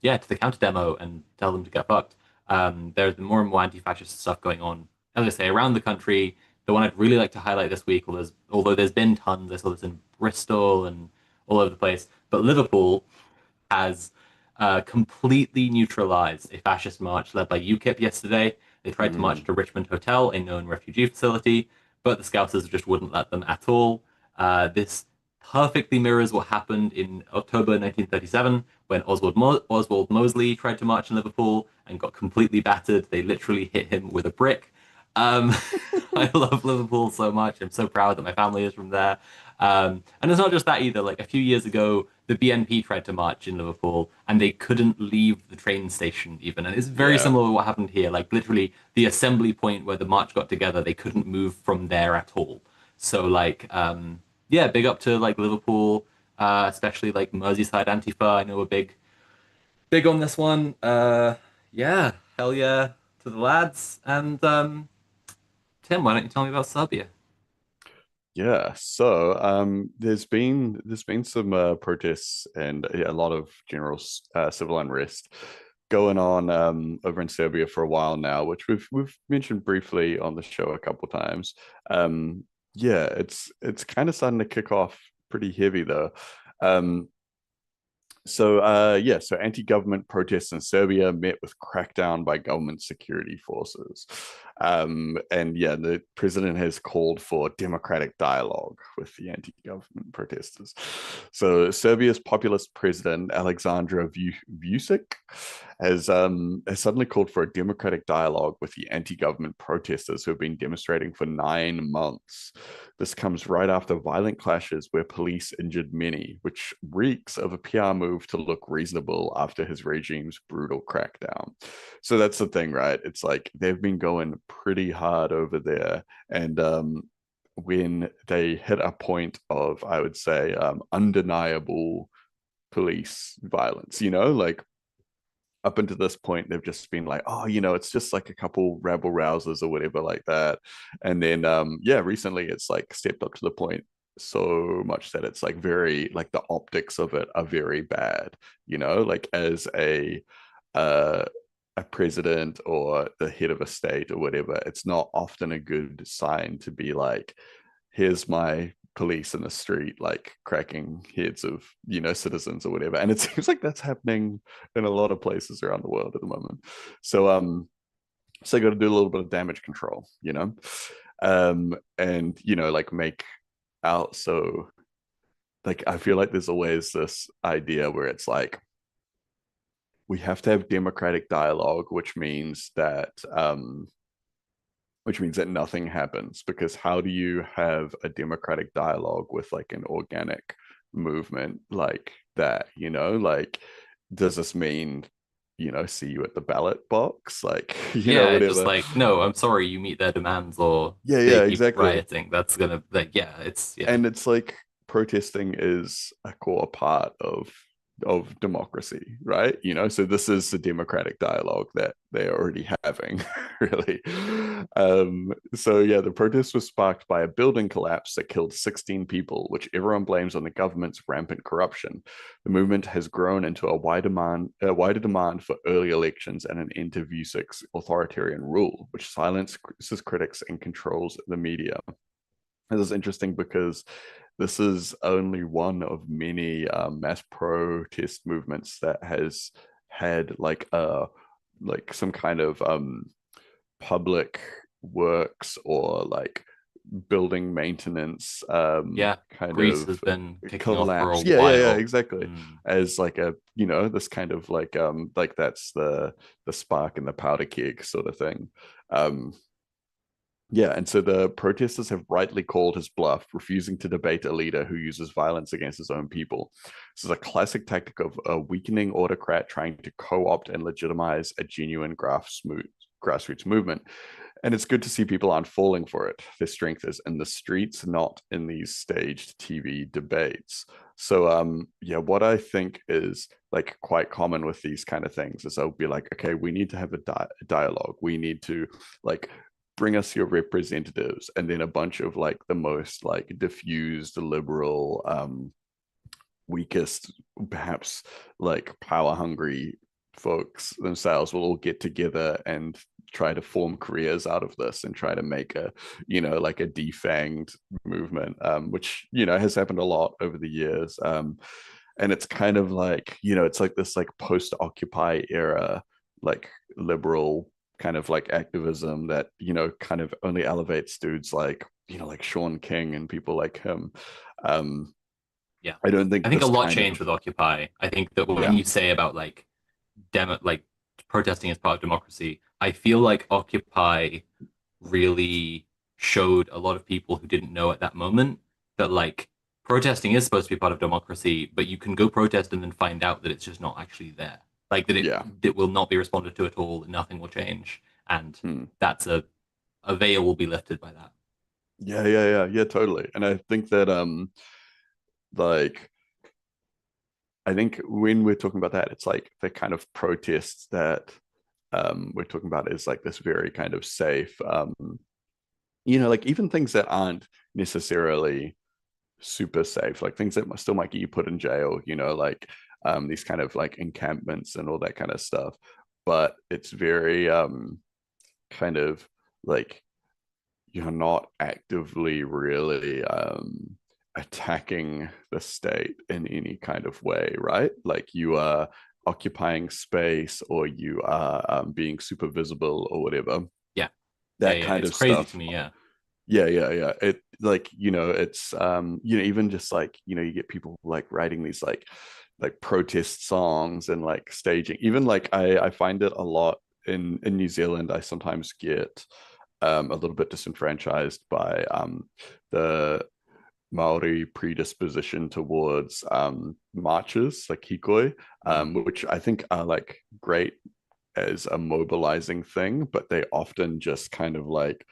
to the counter demo and tell them to get fucked. There's been more and more anti-fascist stuff going on, as I say, around the country. The one I'd really like to highlight this week, although there's been tons, I saw this in Bristol and all over the place, but Liverpool has completely neutralized a fascist march led by UKIP yesterday. They tried to march mm, to Richmond Hotel, a known refugee facility, but the Scousers just wouldn't let them at all. This perfectly mirrors what happened in October 1937 when Oswald Mosley tried to march in Liverpool and got completely battered. They literally hit him with a brick. Um, I love Liverpool so much. I'm so proud that my family is from there. And it's not just that either. Like a few years ago, the BNP tried to march in Liverpool and they couldn't leave the train station even. And it's very Yeah. similar to what happened here. Like literally the assembly point where the march got together, they couldn't move from there at all. So like yeah, big up to like Liverpool, especially like Merseyside Antifa. I know we're big on this one. Yeah, hell yeah to the lads. And Tim, why don't you tell me about Serbia? Yeah, so there's been some protests and yeah, a lot of general civil unrest going on over in Serbia for a while now, which we've mentioned briefly on the show a couple times. Yeah, it's kind of starting to kick off pretty heavy though. Um, so anti-government protests in Serbia met with crackdown by government security forces. And yeah, the president has called for democratic dialogue with the anti-government protesters. So Serbia's populist president Alexandra Vucic has suddenly called for a democratic dialogue with the anti-government protesters who have been demonstrating for 9 months. This comes right after violent clashes where police injured many, which reeks of a PR move to look reasonable after his regime's brutal crackdown. So that's the thing, right? It's like they've been going pretty hard over there. And when they hit a point of, I would say, undeniable police violence, like up until this point they've just been like, oh, it's just like a couple rabble rousers or whatever like that. And then yeah, recently it's like stepped up to the point so much that it's like very like the optics of it are very bad, like as uh a president or the head of a state or whatever, it's not often a good sign to be like, here's my police in the street like cracking heads of citizens or whatever. And it seems like that's happening in a lot of places around the world at the moment. So I got to do a little bit of damage control, and like make out. So like I feel like there's always this idea where it's like we have to have democratic dialogue, which means that nothing happens, because how do you have a democratic dialogue with like an organic movement like that, like does this mean see you at the ballot box, like Yeah, just whatever. like, no, I'm sorry, you meet their demands or Yeah, they yeah, keep exactly. rioting. That's gonna like yeah, it's yeah. And it's like protesting is a core part of democracy, right? So this is the democratic dialogue that they're already having, really. So yeah, the protest was sparked by a building collapse that killed 16 people, which everyone blames on the government's rampant corruption. The movement has grown into a wider demand for early elections and an end to Vucic's authoritarian rule, which silences critics and controls the media. This is interesting because this is only one of many mass protest movements that has had like some kind of public works or like building maintenance Yeah. kind Greece has of been kicking off for a collapse. Yeah, yeah, yeah, while. exactly. Mm. As like a this kind of like that's the spark in the powder keg sort of thing. Yeah, and so the protesters have rightly called his bluff, refusing to debate a leader who uses violence against his own people. This is a classic tactic of a weakening autocrat trying to co-opt and legitimize a genuine grassroots movement. And it's good to see people aren't falling for it. Their strength is in the streets, not in these staged TV debates. So yeah, what I think is like quite common with these kind of things is I'll be like, okay, we need to have a dialogue. We need to like bring us your representatives, and then a bunch of like the most like diffused liberal weakest, perhaps like power hungry folks themselves will all get together and try to form careers out of this and try to make a like a defanged movement, which has happened a lot over the years. And it's kind of like it's like this like post occupy era like liberal kind of like activism that kind of only elevates dudes like like Sean King and people like him. um Yeah. I don't I think think a this lot kind changed of with Occupy. I think that when yeah you say about like protesting as part of democracy, I feel like Occupy really showed a lot of people who didn't know at that moment that like protesting is supposed to be part of democracy, but you can go protest and then find out that it's just not actually there. Like that Yeah. it will not be responded to at all, nothing will change. And Hmm. that's a veil will be lifted by that. Yeah, totally. And I think that like I think when we're talking about that, it's like the kind of protests that we're talking about is like this very kind of safe like even things that aren't necessarily super safe, like things that still might get you put in jail, like these kind of like encampments and all that kind of stuff. But it's very kind of like you're not actively really attacking the state in any kind of way, right? Like you are occupying space or you are being super visible or whatever. Yeah. Yeah, That yeah. kind It's of crazy stuff. to me, yeah. Yeah. It like, it's even just like, you get people like writing these like protest songs and like staging. Even like I find it a lot in New Zealand. I sometimes get a little bit disenfranchised by the Maori predisposition towards marches like hikoi, Mm. which I think are like great as a mobilizing thing, but they often just kind of like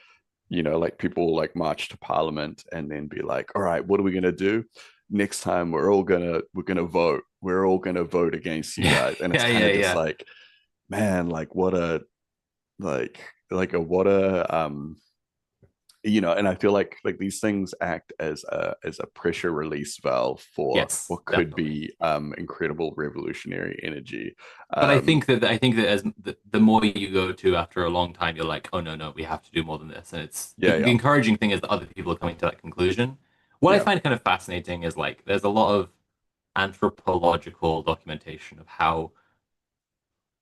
like people like march to parliament and then be like, all right, what are we gonna do? Next time we're gonna vote. We're all gonna vote against you Yeah. guys. And it's Yeah, kind yeah, of just yeah. like, man, like what a like a what a and I feel like these things act as a pressure release valve for Yes, what could definitely. be incredible revolutionary energy. But Um I think that as the more you go to after a long time, you're like, oh no, no, we have to do more than this. And it's yeah, the yeah, encouraging thing is that other people are coming to that conclusion. What I yeah. find kind of fascinating is like there's a lot of anthropological documentation of how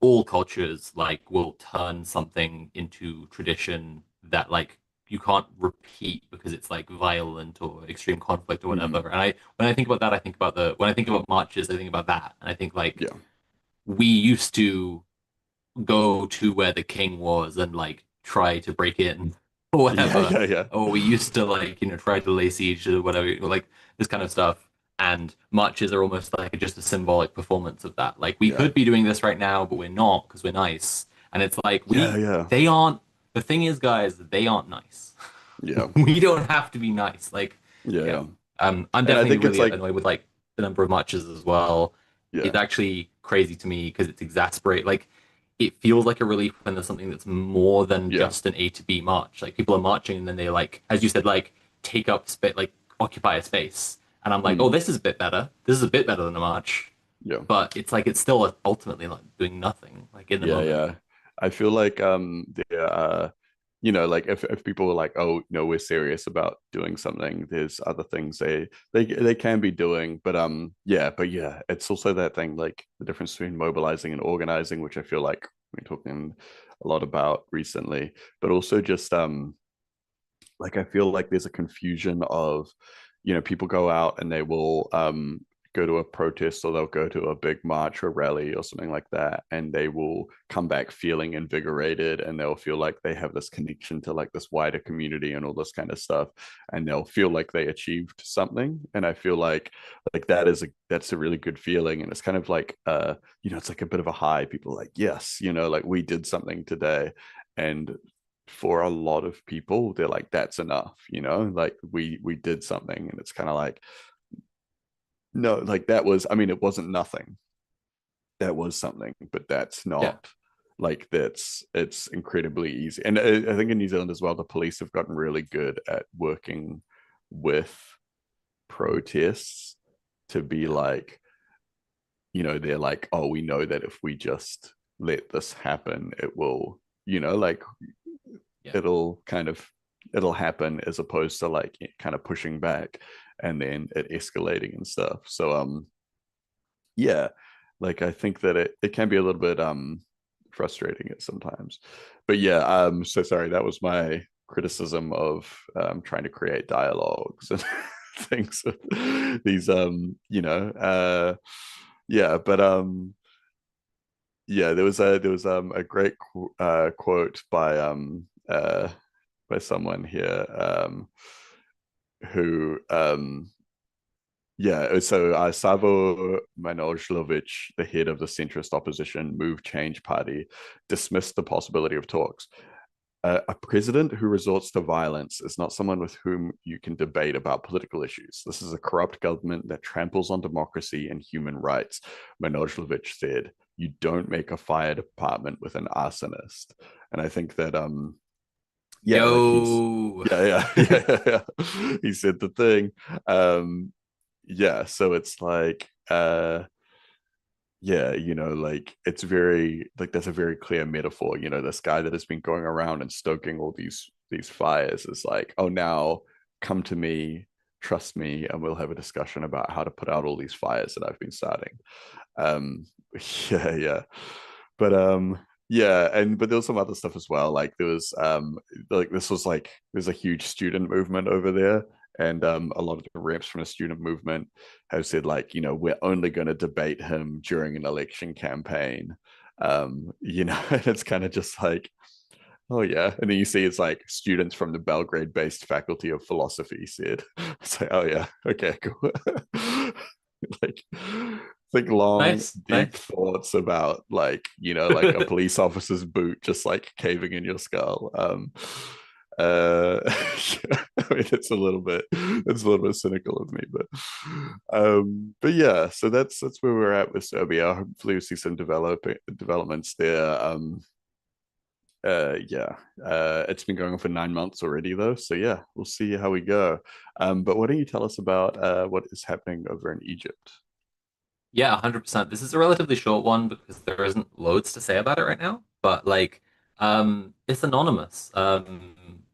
all cultures like will turn something into tradition that like you can't repeat because it's like violent or extreme conflict or whatever. Mhm. And I when I think about that, I think about the when I think about marches, I think about that. And I think like Yeah. we used to go to where the king was and like try to break in or Yeah, whatever. yeah. Or we used to like, try to lay siege to whatever, like this kind of stuff. And marches are almost like just a symbolic performance of that. Like we Yeah. could be doing this right now, but we're not because we're nice. And it's like Yeah, yeah. they aren't, the thing is, guys, they aren't nice. Yeah. We don't have to be nice. Like, Yeah, yeah. yeah. I'm And I definitely think it's really like, annoyed with like the number of marches as well. yeah, It's actually crazy to me because it's exasperate. Like, it feels like a relief when there's something that's more than yeah. just an A to B march. Like people are marching and then they like, as you said, like take up space, like occupy a space. And I'm like, oh, Mm, this is a bit better. This is a bit better than a march. yeah. But it's like it's still ultimately like doing nothing, like in the moment. Yeah. I feel like there are, like if people are like, oh no, we're serious about doing something, there's other things they can be doing. But it's also that thing like the difference between mobilizing and organizing, which I feel like we're talking a lot about recently, but also just like I feel like there's a confusion of, people go out and they will go to a protest or they'll go to a big march or rally or something like that, and they will come back feeling invigorated and they'll feel like they have this connection to like this wider community and all this kind of stuff, and they'll feel like they achieved something. And I feel like that's a really good feeling, and it's kind of like it's like a bit of a high. People are like, yes, like we did something today. And for a lot of people they're like, that's enough, like we did something. And it's kind of like, no, like that was, I mean, it wasn't nothing, that was something, but that's Yeah. not like it's incredibly easy. And I think in New Zealand as well, the police have gotten really good at working with protests to be Yeah. like, they're like, oh, we know that if we just let this happen, it will, like Yeah. it'll kind of it'll happen, as opposed to like kind of pushing back and then it escalating and stuff. So yeah, like I think that it can be a little bit frustrating at sometimes. But yeah, so sorry, that was my criticism of trying to create dialogues and things with these yeah, but yeah, there was a great quote by by someone here who yeah, so Savo Manojlovic, the head of the centrist opposition Move Change Party, dismissed the possibility of talks. A president who resorts to violence is not someone with whom you can debate about political issues. This is a corrupt government that tramples on democracy and human rights, Manojlovic said. You don't make a fire department with an arsonist. And I think that yeah, like he's Yo. yeah. He said the thing. Yeah, so it's like yeah, like it's very like that's a very clear metaphor. This guy that has been going around and stoking all these fires is like, oh, now come to me, trust me, and we'll have a discussion about how to put out all these fires that I've been starting. um yeah, but yeah, but there was some other stuff as well. Like there was like this was like there's a huge student movement over there, and a lot of the reps from the student movement have said, like, we're only going to debate him during an election campaign. And it's kind of just like, oh yeah. And then you see it's like students from the Belgrade-based faculty of philosophy said, it's like, oh yeah, okay, cool. Like think long, Nice, deep nice. thoughts about, like, like a police officer's boot just like caving in your skull. I mean, it's a little bit cynical of me, but yeah, so that's where we're at with Serbia. Hopefully we see some developments there. Yeah, it's been going on for 9 months already, though. So yeah, we'll see how we go. But why don't you tell us about what is happening over in Egypt? Yeah, 100%. This is a relatively short one because there isn't loads to say about it right now, but like it's anonymous.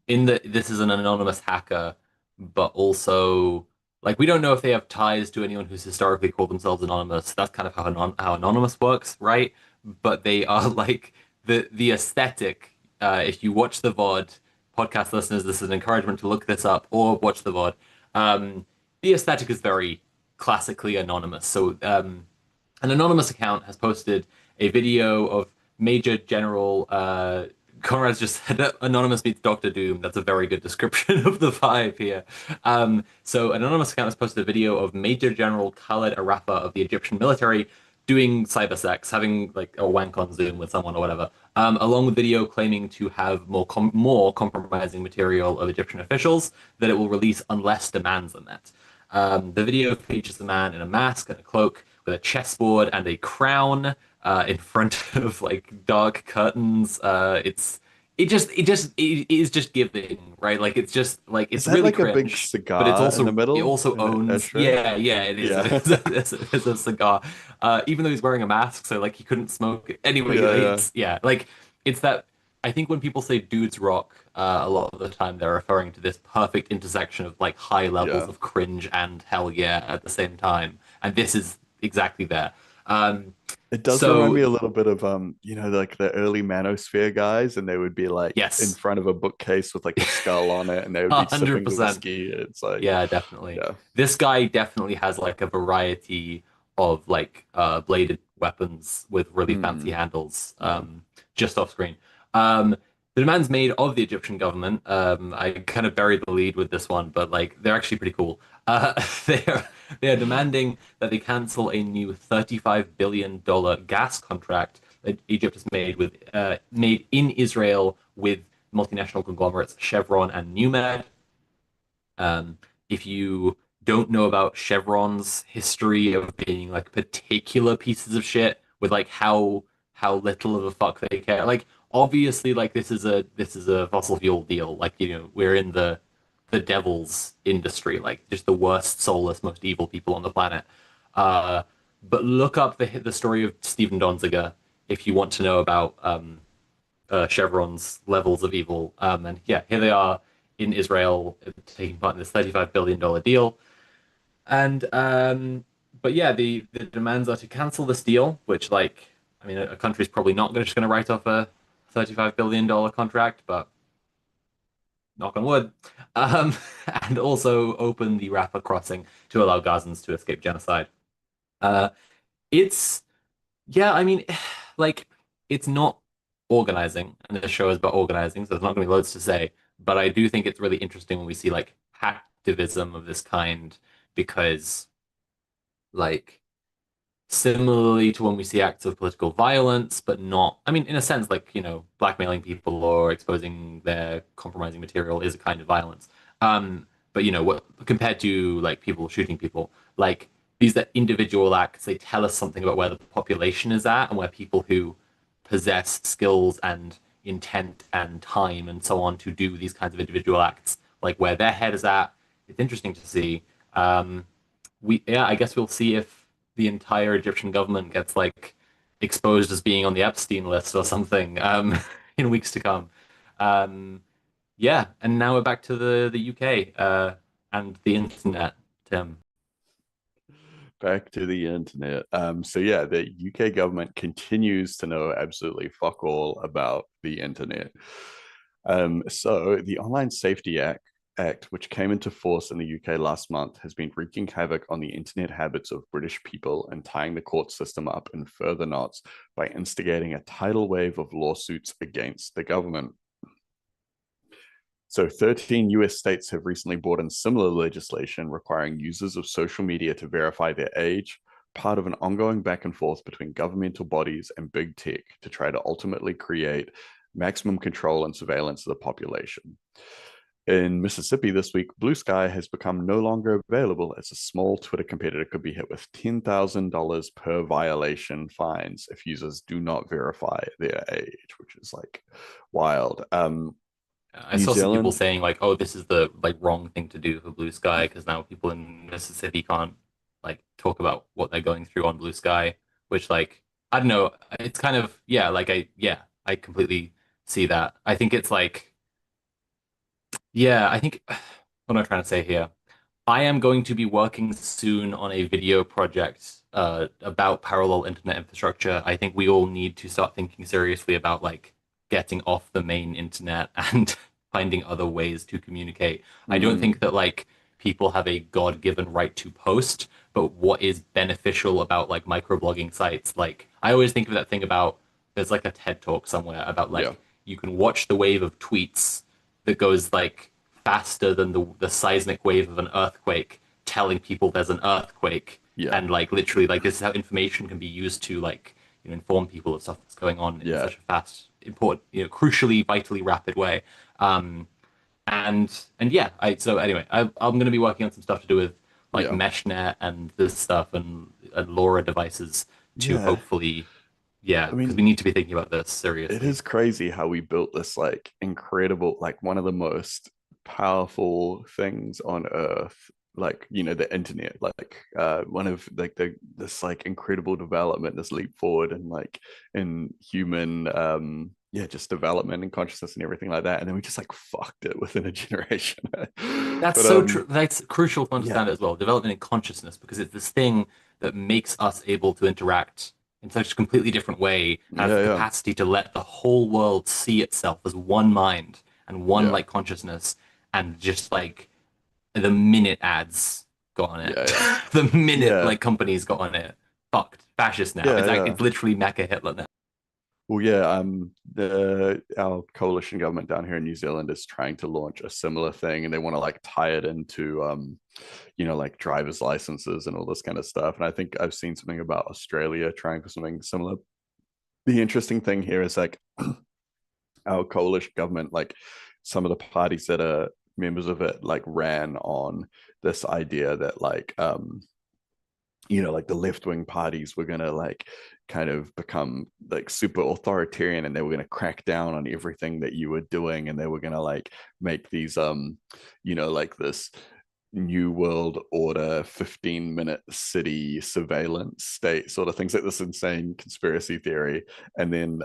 In the this is an anonymous hacker, but also like we don't know if they have ties to anyone who's historically called themselves anonymous. That's kind of how anonymous works, right? But they are like the aesthetic. If you watch the VOD, podcast listeners, this is an encouragement to look this up or watch the VOD. The aesthetic is very classically anonymous. So an anonymous account has posted a video of Major General Conrad's just said anonymous meets Doctor Doom. That's a very good description of the vibe here. So an anonymous account has posted a video of Major General Khaled Arafa of the Egyptian military doing cyber sex, having like a wank on Zoom with someone or whatever, along with video claiming to have more compromising material of Egyptian officials that it will release unless demands are met. The video features the man in a mask and a cloak with a chessboard and a crown in front of like dark curtains. It is just giving, right? Like it's just like Is it's that really like a big cringe, but cigar in the it middle also in an owns, ashtray? yeah, it is. Yeah. It's a cigar. Even though he's wearing a mask, so like he couldn't smoke it. Anyway, Yeah, yeah. it's yeah, like it's that I think when people say dudes rock, a lot of the time they're referring to this perfect intersection of like high levels Yeah. of cringe and hell yeah at the same time. And this is exactly there. Um, It does remind so me a little bit of like the early Manosphere guys, and they would be like in yes, front of a bookcase with like a skull on it, and they would be sipping the 100%. whiskey. It's like, Yeah, definitely. yeah. This guy definitely has like a variety of like bladed weapons with really fancy Mm, handles yeah. just off screen. Um the demands made of the Egyptian government, I kind of buried the lead with this one, but like they're actually pretty cool. They are they are demanding that they cancel a new $35 billion gas contract that Egypt has made in Israel with multinational conglomerates Chevron and NewMed. If you don't know about Chevron's history of being like particular pieces of shit with like how little of a fuck they care, like obviously like this is a fossil fuel deal. Like we're in the devil's industry, like just the worst, soulless, most evil people on the planet. Uh, but look up the story of Stephen Donziger if you want to know about Chevron's levels of evil. And yeah, here they are in Israel taking part in this $35 billion deal. And but yeah, the demands are to cancel this deal, which like I mean a country's probably not just going to write off a $35 billion contract, but knock on wood. Um, and also open the Rafah crossing to allow Gazans to escape genocide. Uh, it's Yeah, I mean, like it's not organizing, and the show is about organizing, so there's not going to be loads to say. But I do think it's really interesting when we see like hacktivism of this kind because like similarly to when we see acts of political violence, but not, I mean, in a sense, like, blackmailing people or exposing their compromising material is a kind of violence. But what compared to like people shooting people, like these are individual acts, they tell us something about where the population is at and where people who possess skills and intent and time and so on to do these kinds of individual acts, like where their head is at. It's interesting to see. I guess we'll see if the entire Egyptian government gets like exposed as being on the Epstein list or something in weeks to come. Um, yeah, and now we're back to the UK and the internet, Tim. Back to the internet. So yeah, the UK government continues to know absolutely fuck all about the internet. So the Online Safety Act, which came into force in the UK last month, has been wreaking havoc on the internet habits of British people and tying the court system up in further knots by instigating a tidal wave of lawsuits against the government. So 13 US states have recently brought in similar legislation requiring users of social media to verify their age, part of an ongoing back and forth between governmental bodies and big tech to try to ultimately create maximum control and surveillance of the population. In Mississippi this week, Blue Sky has become no longer available as a small Twitter competitor could be hit with $10,000 per violation fines if users do not verify their age, which is like wild. I New saw some people Zealand, saying like, "Oh, this is the like wrong thing to do for Blue Sky because now people in Mississippi can't like talk about what they're going through on Blue Sky," which like I don't know, it's kind of yeah, I completely see that. I think it's like yeah, I think what am I trying to say here? I am going to be working soon on a video project about parallel internet infrastructure. I think we all need to start thinking seriously about like getting off the main internet and finding other ways to communicate. I don't think that like people have a God-given right to post, but what is beneficial about like microblogging sites? Like I always think of that thing about there's like a TED talk somewhere about yeah, like you can watch the wave of tweets that goes like faster than the seismic wave of an earthquake telling people there's an earthquake yeah, and like literally like this is how information can be used to like inform people of stuff that's going on in yeah, such a fast important crucially vitally rapid way um and yeah I so anyway I'm going to be working on some stuff to do with like yeah, meshnet and this stuff and LoRa devices to yeah. hopefully yeah I because we mean, need to be thinking about this it seriously. is crazy how we built this like incredible, like one of the most powerful things on earth, like the internet, like one of like this like incredible development, this leap forward and like in human yeah, just development and consciousness and everything like that. And then we just like fucked it within a generation. That's But so true. That's crucial to yeah, understand it as well. Development in consciousness, because it's this thing that makes us able to interact in such a completely different way and has yeah, the yeah, capacity to let the whole world see itself as one mind and one yeah, like consciousness. And just like the minute ads got on it, yeah, yeah, the minute yeah, like companies got on it, fucked. Fascist now. yeah, It's yeah. it's literally Mecha Hitler now. Well, yeah, the our coalition government down here in New Zealand is trying to launch a similar thing, and they want to like tie it into like driver's licenses and all this kind of stuff. And I think I've seen something about Australia trying for something similar. The interesting thing here is like our coalition government, like some of the parties that are members of it, like ran on this idea that like the left wing parties were going to like kind of become like super authoritarian and they were going to crack down on everything that you were doing and they were going to like make these like this new world order 15-minute city surveillance state sort of things like this insane conspiracy theory and then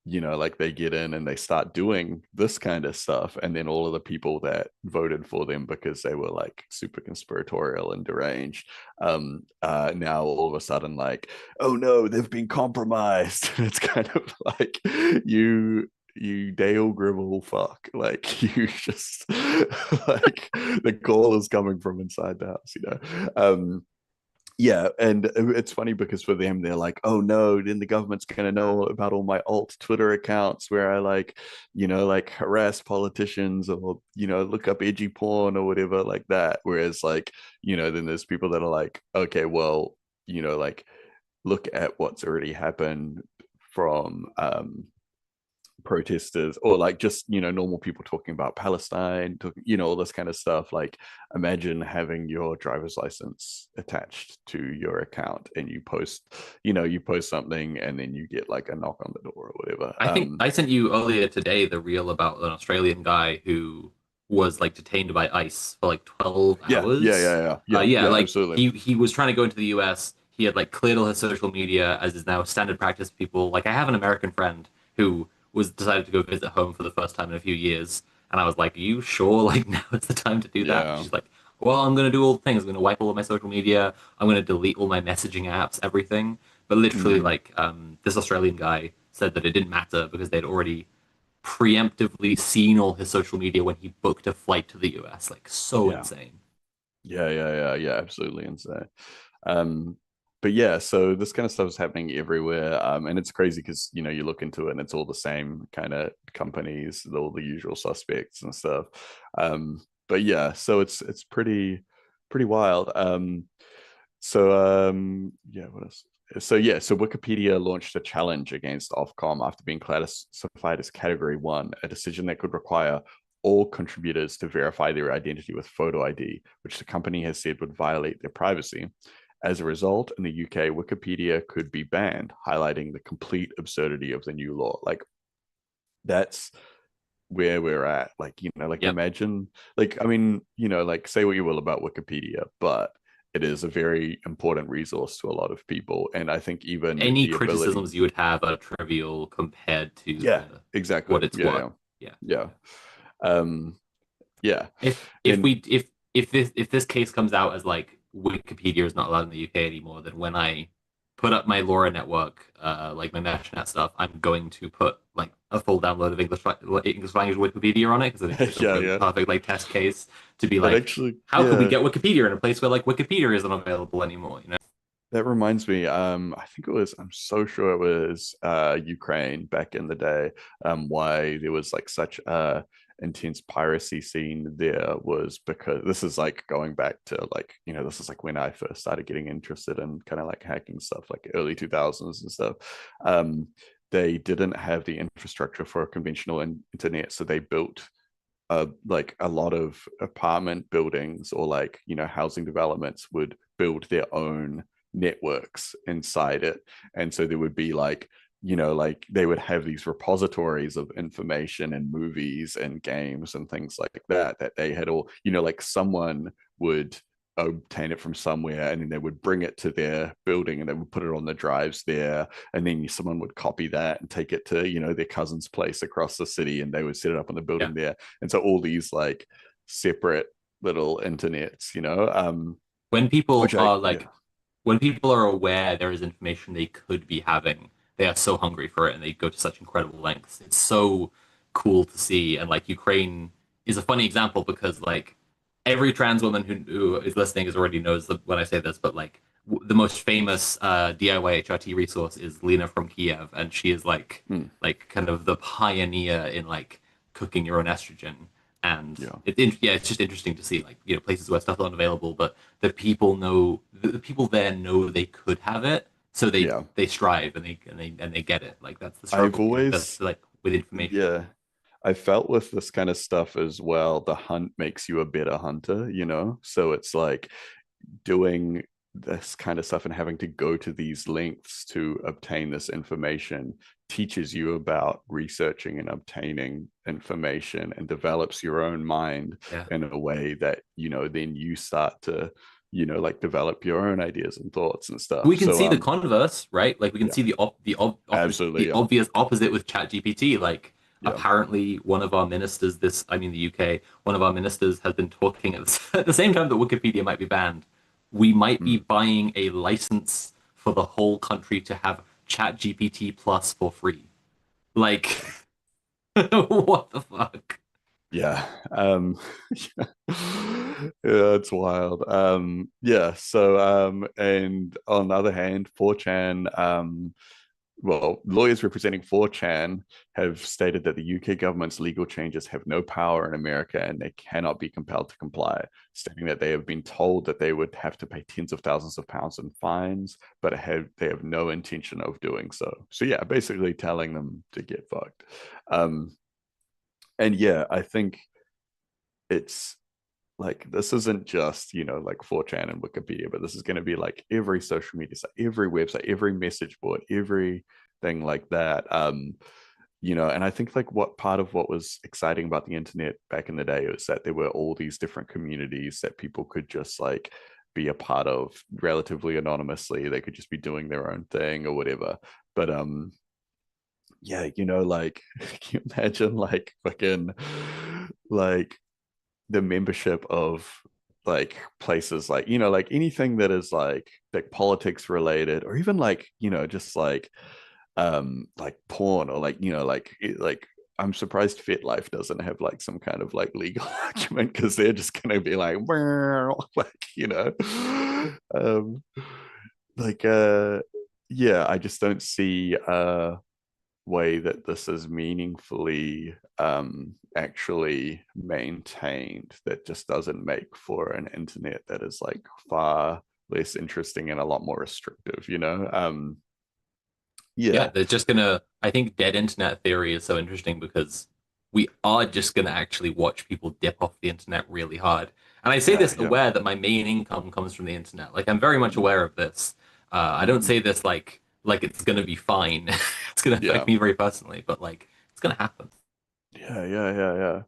like they get in and they start doing this kind of stuff and then all of the people that voted for them because they were like super conspiratorial and deranged now all of a sudden like oh no they've been compromised it's kind of like you Dale Gribble fuck like you just like the call is coming from inside the house Yeah, and it's funny because for them, they're like, "Oh no, then the government's gonna know about all my alt Twitter accounts where I like, like harass politicians or look up edgy porn or whatever like that." Whereas like, then there's people that are like, "Okay, well, like look at what's already happened from protesters or like just normal people talking about Palestine, talking, all this kind of stuff. Like imagine having your driver's license attached to your account and you post something and then you get like a knock on the door or whatever. I think I sent you earlier today the reel about an Australian guy who was like detained by ICE for like 12 Yeah, yeah, yeah, hours. yeah, yeah, Yeah, yeah, like absolutely. he was trying to go into the US. He had like cleared all his social media as is now standard practice for people. Like I have an American friend who was decided to go visit home for the first time in a few years, and I was like, "Are you sure like now is the time to do that?" And Yeah, she's like, "Well, I'm gonna do all the things. I'm gonna wipe all of my social media. I'm gonna delete all my messaging apps, everything." But literally, mm, like, this Australian guy said that it didn't matter because they'd already preemptively seen all his social media when he booked a flight to the US. Like, so yeah, insane. yeah, yeah, yeah, yeah, absolutely insane. Um, but yeah, so this kind of stuff is happening everywhere. And it's crazy because you look into it and it's all the same kind of companies, all the usual suspects and stuff. But yeah, so it's pretty wild. Yeah, what else? So Wikipedia launched a challenge against Ofcom after being classified as Category 1, a decision that could require all contributors to verify their identity with photo ID, which the company has said would violate their privacy. As a result, in the UK, Wikipedia could be banned, highlighting the complete absurdity of the new law. Like that's where we're at. Like, like Yep. imagine, like, I mean, like say what you will about Wikipedia, but it is a very important resource to a lot of people. And I think even Any the ability, criticisms you would have are trivial compared to yeah, the exactly. what it's Yeah, worth. yeah, Yeah. yeah. Um, yeah. If And we if this case comes out as like Wikipedia is not allowed in the UK anymore, then when I put up my LoRa network, like my MeshNet stuff, I'm going to put like a full download of English language Wikipedia on it because I think it's just a yeah, really yeah. perfect like test case to be It like, actually, how could we yeah, get Wikipedia in a place where like Wikipedia isn't available anymore? You know? that reminds me, I think I'm so sure it was Ukraine back in the day, why there was like such a intense piracy scene there was because this is like going back to like, this is like when I first started getting interested in kind of like hacking stuff, like early 2000s and stuff. Um, they didn't have the infrastructure for a conventional internet, so they built like a lot of apartment buildings or like housing developments would build their own networks inside it, and so there would be like like they would have these repositories of information and movies and games and things like that they had all like someone would obtain it from somewhere and then they would bring it to their building and they would put it on the drives there, and then someone would copy that and take it to their cousin's place across the city and they would set it up in the Yeah. building there. And so all these like separate little internets, When people which I are yeah, like when people are aware there is information they could be having, they are so hungry for it and they go to such incredible lengths. It's so cool to see. And like Ukraine is a funny example because like every trans woman who is listening is already knows when I say this, but like the most famous DIY HRT resource is Lena from Kiev, and she is mm, like kind of the pioneer in like cooking your own estrogen. And yeah, yeah, it's just interesting to see like places where stuff aren't available, but the people there know they could have it, so yeah. they strive and they get it. Like that's the I've struggle, that's always like with information. yeah, I felt with this kind of stuff as well, the hunt makes you a better hunter, so it's like doing this kind of stuff and having to go to these lengths to obtain this information teaches you about researching and obtaining information and develops your own mind Yeah. in a way that then you start to like develop your own ideas and thoughts and stuff. We can So see the converse, right? Like we can yeah, see absolutely, the yeah, obvious opposite with ChatGPT. Like yeah, apparently one of our ministers, I mean the UK, one of our ministers has been talking at at the same time that Wikipedia might be banned. We might be mm, buying a license for the whole country to have ChatGPT Plus for free. Like, what the fuck? yeah. Yeah, it's wild. Yeah, so and on the other hand, 4chan, well, lawyers representing 4chan have stated that the UK government's legal changes have no power in America and they cannot be compelled to comply, stating that they have been told that they would have to pay tens of thousands of pounds in fines, but they have no intention of doing so. So yeah, basically telling them to get fucked. Um, and yeah, I think it's like this isn't just like 4chan and Wikipedia, but this is going to be like every social media site, every website, every message board, everything like that. And I think like what part of what was exciting about the internet back in the day was that there were all these different communities that people could just like be a part of relatively anonymously. They could just be doing their own thing or whatever. But yeah, like can you imagine like fucking like the membership of like places like like anything that is like politics related or even like just like porn or like like I'm surprised FitLife doesn't have like some kind of like legal argument because they're just gonna be like like um like yeah, I just don't see way that this is meaningfully actually maintained that just doesn't make for an internet that is like far less interesting and a lot more restrictive, Yeah, yeah. they're just gonna. I think dead internet theory is so interesting because we are just gonna actually watch people dip off the internet really hard. And I say Yeah, this yeah. aware that my main income comes from the internet. Like I'm very much aware of this. I don't say this like it's gonna be fine. It's gonna Yeah, affect me very personally, but like it's gonna happen. yeah.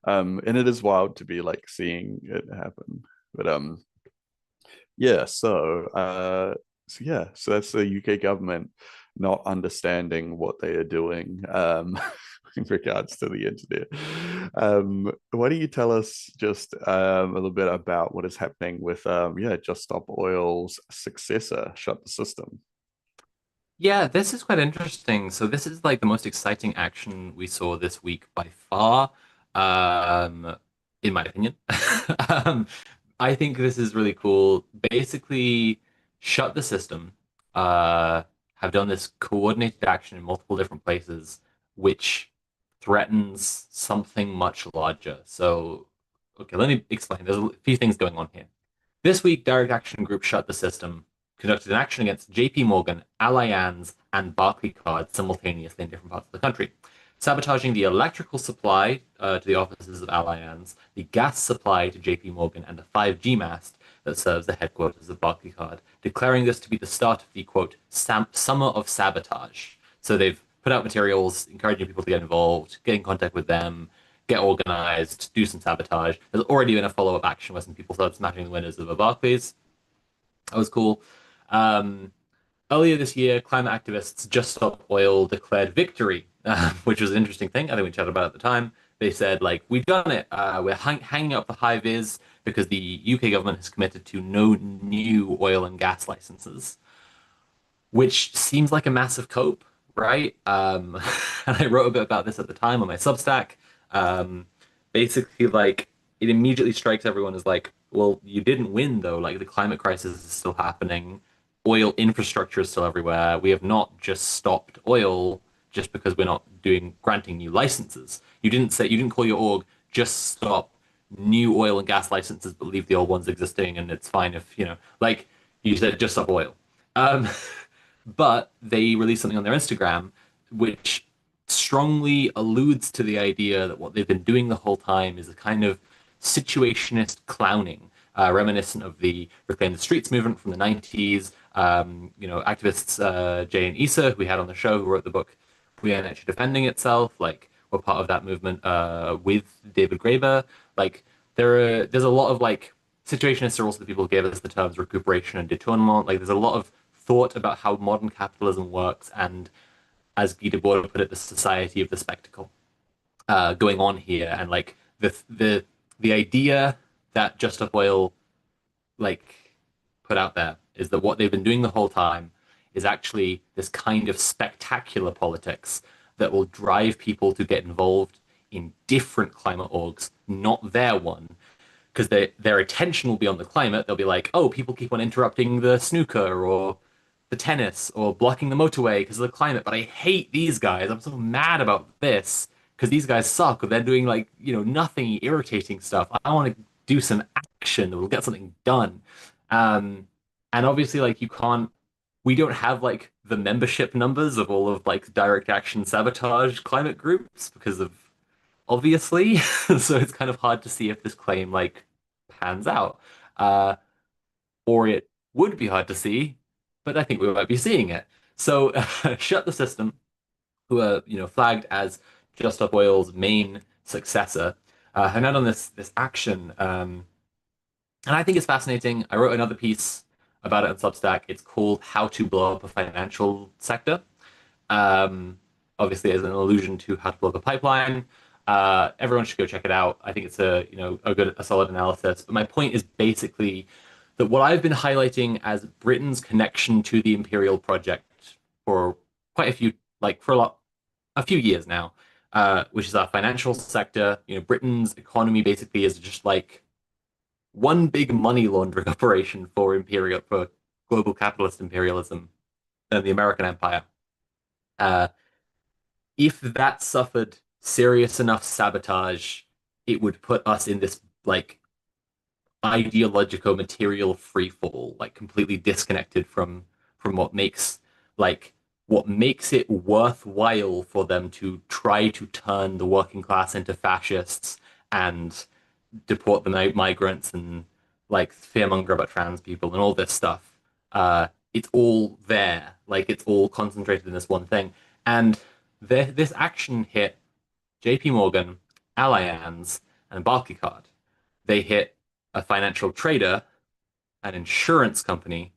And it is wild to be like seeing it happen, but yeah, so that's the UK government not understanding what they are doing in regards to the internet. Why don't you tell us just a little bit about what is happening with yeah, Just Stop Oil's successor, Shut the System? Yeah, this is quite interesting. So this is like the most exciting action we saw this week by far, um, in my opinion. Um, I think this is really cool. Basically, shut the system. Have done this coordinated action in multiple different places, which threatens something much larger. So, okay, let me explain. There's a few things going on here. This week, Direct Action Group shut the system, conducted an action against JP Morgan, Allianz, and Barclaycard simultaneously in different parts of the country, sabotaging the electrical supply to the offices of Allianz, the gas supply to JP Morgan, and the 5G mast that serves the headquarters of Barclaycard, declaring this to be the start of the quote, summer of sabotage. So they've put out materials encouraging people to get involved, get in contact with them, get organized, do some sabotage. There's already been a follow-up action where some people started smashing the windows of a Barclays. That was cool. Um, Earlier this year, climate activists Just Stop Oil declared victory, which was an interesting thing. I think we chatted about it at the time. They said, like, we've done it. We're hanging up the high vis because the UK government has committed to no new oil and gas licenses, which seems like a massive cope, right? And I wrote a bit about this at the time on my Substack. Um, Basically, like, it immediately strikes everyone as like, well, you didn't win though. Like, the climate crisis is still happening. Oil infrastructure is still everywhere. We have not just stopped oil just because we're not doing granting new licenses. You didn't call your org just stop new oil and gas licenses, but leave the old ones existing, and it's fine if like you said, just stop oil. Um, but they released something on their Instagram which strongly alludes to the idea that what they've been doing the whole time is a kind of situationist clowning, reminiscent of the Reclaim the Streets movement from the 90s. Activists Jay and Issa, who we had on the show, who wrote the book We Are Nature Defending Itself, like were part of that movement with David Graeber. Like there's a lot of like situationists are also the people who gave us the terms recuperation and détournement. Like there's a lot of thought about how modern capitalism works and, as Guy Debord put it, the society of the spectacle going on here, and like the idea that Just Stop Oil like put out there is that what they've been doing the whole time is actually this kind of spectacular politics that will drive people to get involved in different climate orgs, not their one, because their attention will be on the climate. They'll be like, oh, people keep on interrupting the snooker or the tennis or blocking the motorway because of the climate. But I hate these guys. I'm so mad about this because these guys suck. Or they're doing like, nothing irritating stuff. I want to do some action that will get something done. Um, and obviously, like we don't have like the membership numbers of all of like direct action sabotage climate groups because of obviously. So it's kind of hard to see if this claim like pans out. Uh, or it would be hard to see, but I think we might be seeing it. So Shut the System, who are flagged as Just Stop Oil's main successor, have now done this action, and I think it's fascinating. I wrote another piece about it on Substack. It's called "How to Blow Up a Financial Sector." Um, Obviously, as an allusion to how to blow up a pipeline. Everyone should go check it out. I think it's a solid analysis. But my point is basically that what I've been highlighting as Britain's connection to the imperial project for quite a few, like for a few years now, which is our financial sector. Britain's economy basically is just like one big money laundering operation for global capitalist imperialism and the American empire. Uh, if that suffered serious enough sabotage, it would put us in this like ideological material free fall, like completely disconnected from like what makes it worthwhile for them to try to turn the working class into fascists and deport the migrants and like fearmonger about trans people and all this stuff. It's all there, like it's all concentrated in this one thing. And this action hit JP Morgan, Allianz, and Barclaycard. They hit a financial trader, an insurance company,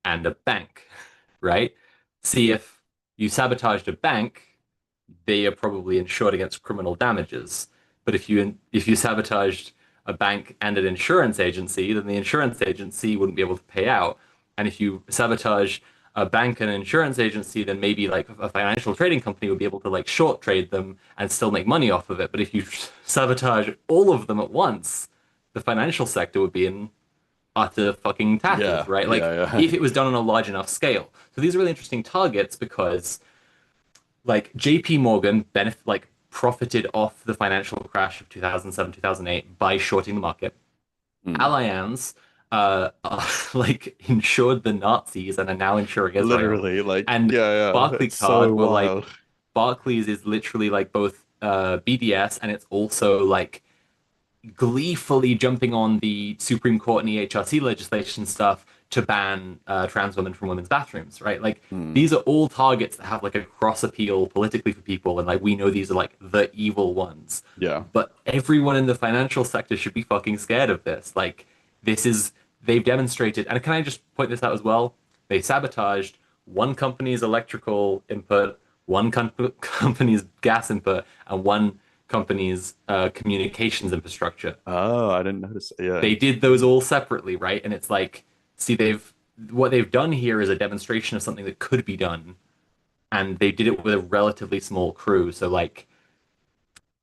and a bank, right? See, if you sabotaged a bank, they are probably insured against criminal damages. But if you sabotaged a bank and an insurance agency, then the insurance agency wouldn't be able to pay out. And if you sabotage a bank and an insurance agency, then maybe like a financial trading company would be able to like short trade them and still make money off of it. But if you sabotage all of them at once, the financial sector would be in utter fucking tatters, Yeah, right? Like yeah, if it was done on a large enough scale. So these are really interesting targets because like JP Morgan profited off the financial crash of 2007, 2008 by shorting the market. yeah. Allianz like insured the Nazis and are now insuring Israel. Literally, like, And yeah, yeah. It's so Barclaycard were like wild. Barclays is literally like both BDS and it's also like gleefully jumping on the Supreme Court and EHRC legislation stuff to ban trans women from women's bathrooms, right? Like Hmm. these are all targets that have like a cross appeal politically for people, and like we know these are like the evil ones. Yeah. But everyone in the financial sector should be fucking scared of this. Like this is they've demonstrated, and can I just point this out as well? They sabotaged one company's electrical input, company's gas input, and one company's communications infrastructure. Oh, I didn't notice. Yeah. They did those all separately, right? And it's like, see, what they've done here is a demonstration of something that could be done, and they did it with a relatively small crew. So like,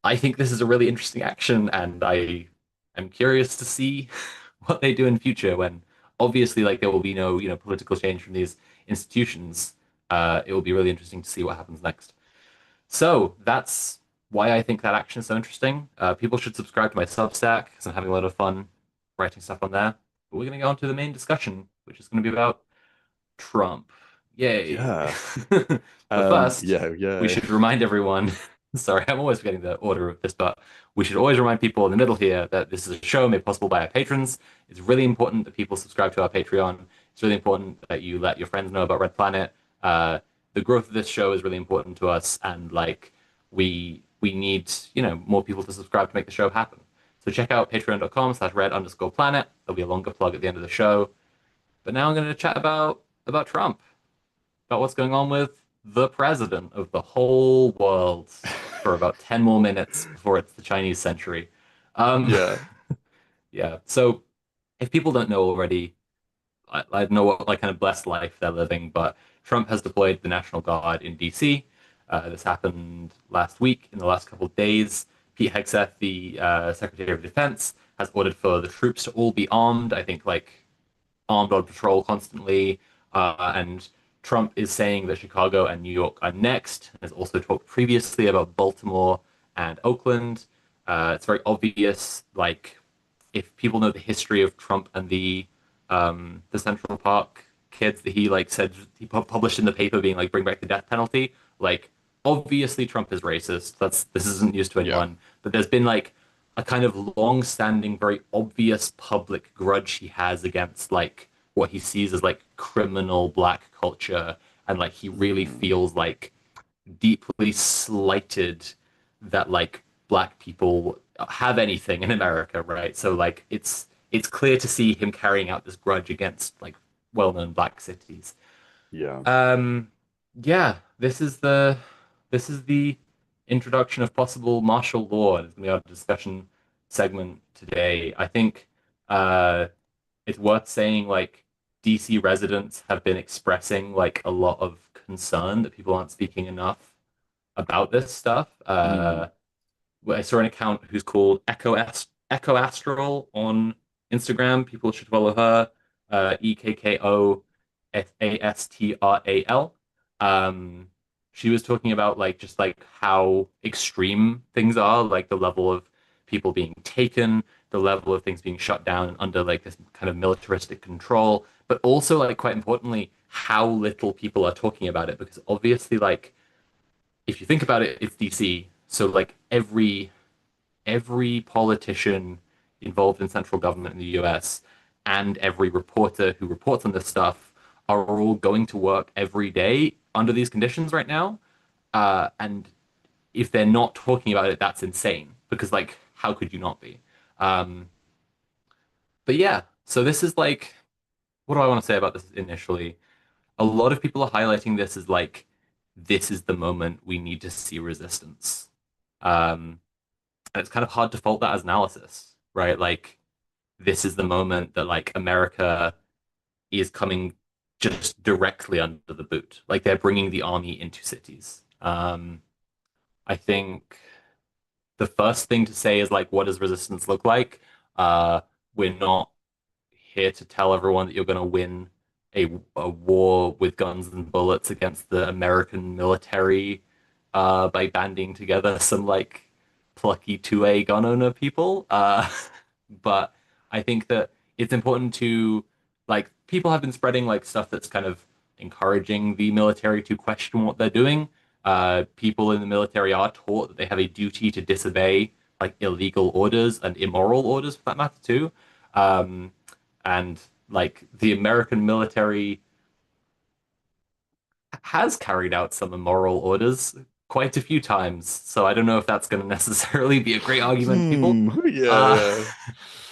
I think this is a really interesting action, and I am curious to see what they do in future when obviously like there will be no, political change from these institutions. It will be really interesting to see what happens next. So that's why I think that action is so interesting. People should subscribe to my Substack because I'm having a lot of fun writing stuff on there. But we're going to go on to the main discussion, which is going to be about Trump. Yay. Yeah. But first, Yeah, we yeah. should remind everyone, sorry, I'm always forgetting the order of this, but we should always remind people in the middle here that this is a show made possible by our patrons. It's really important that people subscribe to our Patreon. It's really important that you let your friends know about Red Planet. The growth of this show is really important to us, and like we need, more people to subscribe to make the show happen. So check out patreon.com/red_planet. There'll be a longer plug at the end of the show. But now I'm going to chat about Trump, about what's going on with the president of the whole world for about 10 more minutes before it's the Chinese century. Um, Yeah. yeah. So if people don't know already, I don't know what like kind of blessed life they're living, but Trump has deployed the National Guard in DC. This happened last week, in the last couple of days. Pete Hegseth, the Secretary of Defense, has ordered for the troops to all be armed. I think like armed on patrol constantly. And Trump is saying that Chicago and New York are next. There's also talked previously about Baltimore and Oakland. It's very obvious, like if people know the history of Trump and the Central Park kids that he like said he published in the paper being like bring back the death penalty, like obviously Trump is racist. This isn't news to Yeah. anyone, but there's been like a kind of long-standing, very obvious public grudge he has against like what he sees as like criminal black culture, and like he really Mm, feels like deeply slighted that like black people have anything in America, right? So like it's clear to see him carrying out this grudge against like well-known black cities. yeah. Um, yeah, this is the introduction of possible martial law. It's gonna be our discussion segment today. I think uh it's worth saying like DC residents have been expressing like a lot of concern that people aren't speaking enough about this stuff. Mm, I saw an account who's called Echo Astral on Instagram. People should follow her. EKKOASTRAL. Um, she was talking about like just like how extreme things are, like the level of people being taken, the level of things being shut down under like this kind of militaristic control, but also like quite importantly, how little people are talking about it because obviously like if you think about it, it's DC. So like every politician involved in central government in the US and every reporter who reports on this stuff are all going to work every day under these conditions right now. And if they're not talking about it, that's insane because like how could you not be? Um, but yeah, so this is like what do I want to say about this initially? A lot of people are highlighting this as like this is the moment we need to see resistance. Um, and it's kind of hard to fault that as analysis, right? Like this is the moment that like America is coming just directly under the boot. Like they're bringing the army into cities. I think the first thing to say is like, what does resistance look like? We're not here to tell everyone that you're going to win a war with guns and bullets against the American military by banding together some like plucky 2A gun owner people. But I think that it's important to like people have been spreading like stuff that's kind of encouraging the military to question what they're doing. People in the military are taught that they have a duty to disobey like illegal orders and immoral orders for that matter too. Um, and like the American military has carried out some immoral orders quite a few times. So I don't know if that's going to necessarily be a great argument to people. yeah, Uh, yeah.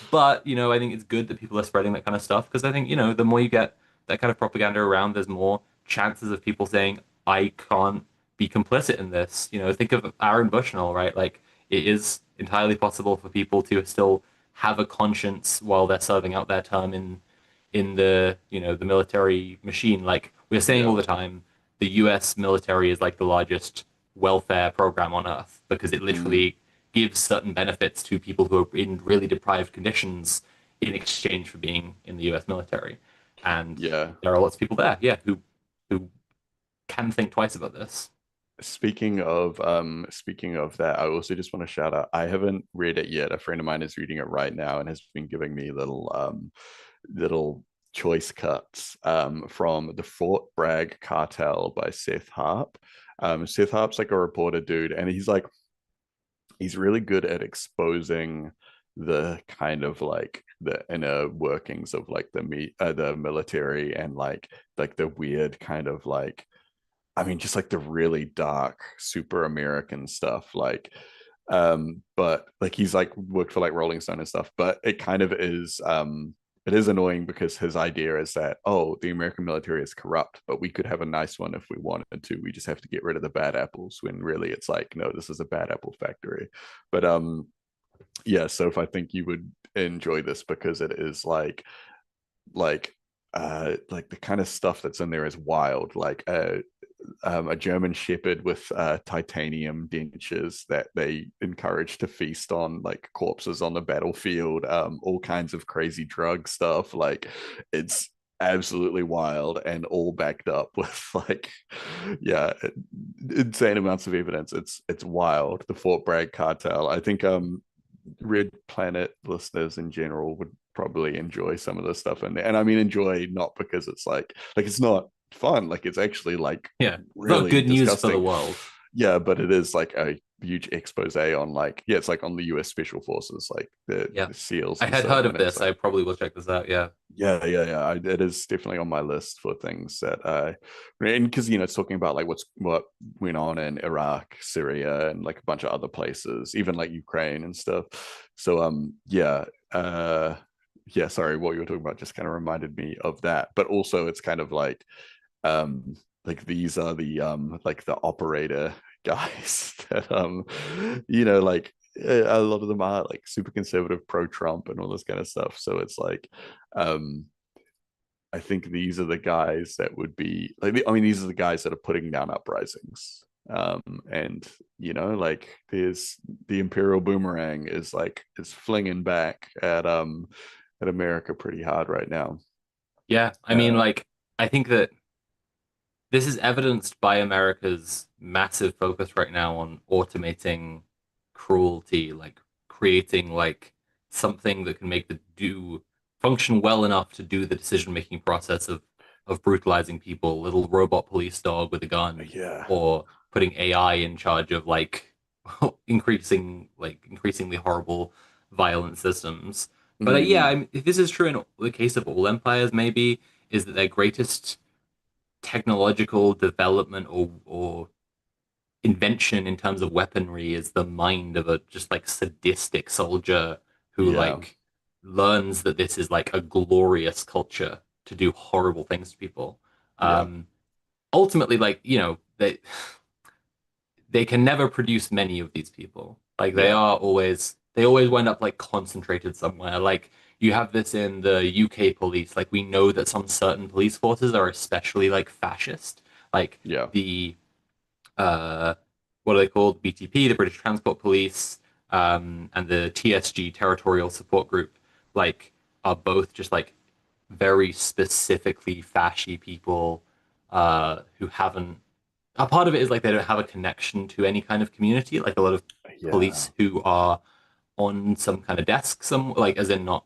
but I think it's good that people are spreading that kind of stuff because I think, the more you get that kind of propaganda around, there's more chances of people saying, I can't be complicit in this. Think of Aaron Bushnell, right? Like it is entirely possible for people to still have a conscience while they're serving out their term in the military machine. Like we're saying all Yeah. the time, the US military is like the largest welfare program on earth because it Mm, literally gives certain benefits to people who are in really deprived conditions in exchange for being in the US military. And yeah. there are lots of people there, yeah, who can think twice about this. Speaking of that, I also just want to shout out, I haven't read it yet. A friend of mine is reading it right now and has been giving me little choice cuts from the Fort Bragg Cartel by Seth Harp. Seth Harp's like a reporter dude, and he's really good at exposing the kind of like the inner workings of like the military and like the weird kind of like I mean just like the really dark super American stuff but like he's like worked for like Rolling Stone and stuff, but it is annoying because his idea is that, oh, the American military is corrupt, but we could have a nice one if we wanted to. We just have to get rid of the bad apples, when really it's like, no, this is a bad apple factory. But yeah, so if I think you would enjoy this because it is like like the kind of stuff that's in there is wild. a German Shepherd with titanium dentures that they encourage to feast on like corpses on the battlefield, all kinds of crazy drug stuff. Like it's absolutely wild and all backed up with like yeah, insane amounts of evidence. It's wild. The Fort Bragg cartel. I think Red Planet listeners in general would probably enjoy some of this stuff in there. And I mean enjoy not because it's like it's not fun, like it's actually like Yeah, it's not really good news for the disgusting. world. Yeah, but it is like a huge expose on like yeah, it's like on the US Special Forces, like Yeah, the SEALs I and had stuff. heard of And it's this. like I probably will check this out. Yeah, it is definitely on my list for things that and because it's talking about like what went on in Iraq, Syria, and like a bunch of other places, even like Ukraine and stuff. So yeah, sorry, what you were talking about just kind of reminded me of that. But also it's kind of like these are the like the operator guys that like a lot of them are like super conservative, pro Trump and all this kind of stuff. So it's like um I think these are the guys that would be like I mean these are the guys that are putting down uprisings. And like there's the Imperial Boomerang is flinging back at America pretty hard right now. yeah. I mean, uh like, I think that this is evidenced by America's massive focus right now on automating cruelty, like creating like something that can make the do function well enough to do the decision-making process of brutalizing people, little robot police dog with a gun, yeah. or putting AI in charge of like increasingly horrible violent systems. But yeah, I Mm, mean, if this is true in the case of all empires, maybe is that their greatest technological development or invention in terms of weaponry is the mind of a just like sadistic soldier who yeah. like learns that this is like a glorious culture to do horrible things to people. Yeah. Ultimately, like, they can never produce many of these people. Like Yeah. they always wind up like concentrated somewhere. Like you have this in the UK police. Like we know that some certain police forces are especially like fascist. Like Yeah. the what are they called? BTP, the British Transport Police, and the TSG Territorial Support Group, like are both just like very specifically fashy people who haven't a part of it is like they don't have a connection to any kind of community. Like a lot of Yeah. police who are on some kind of desk, some like as in not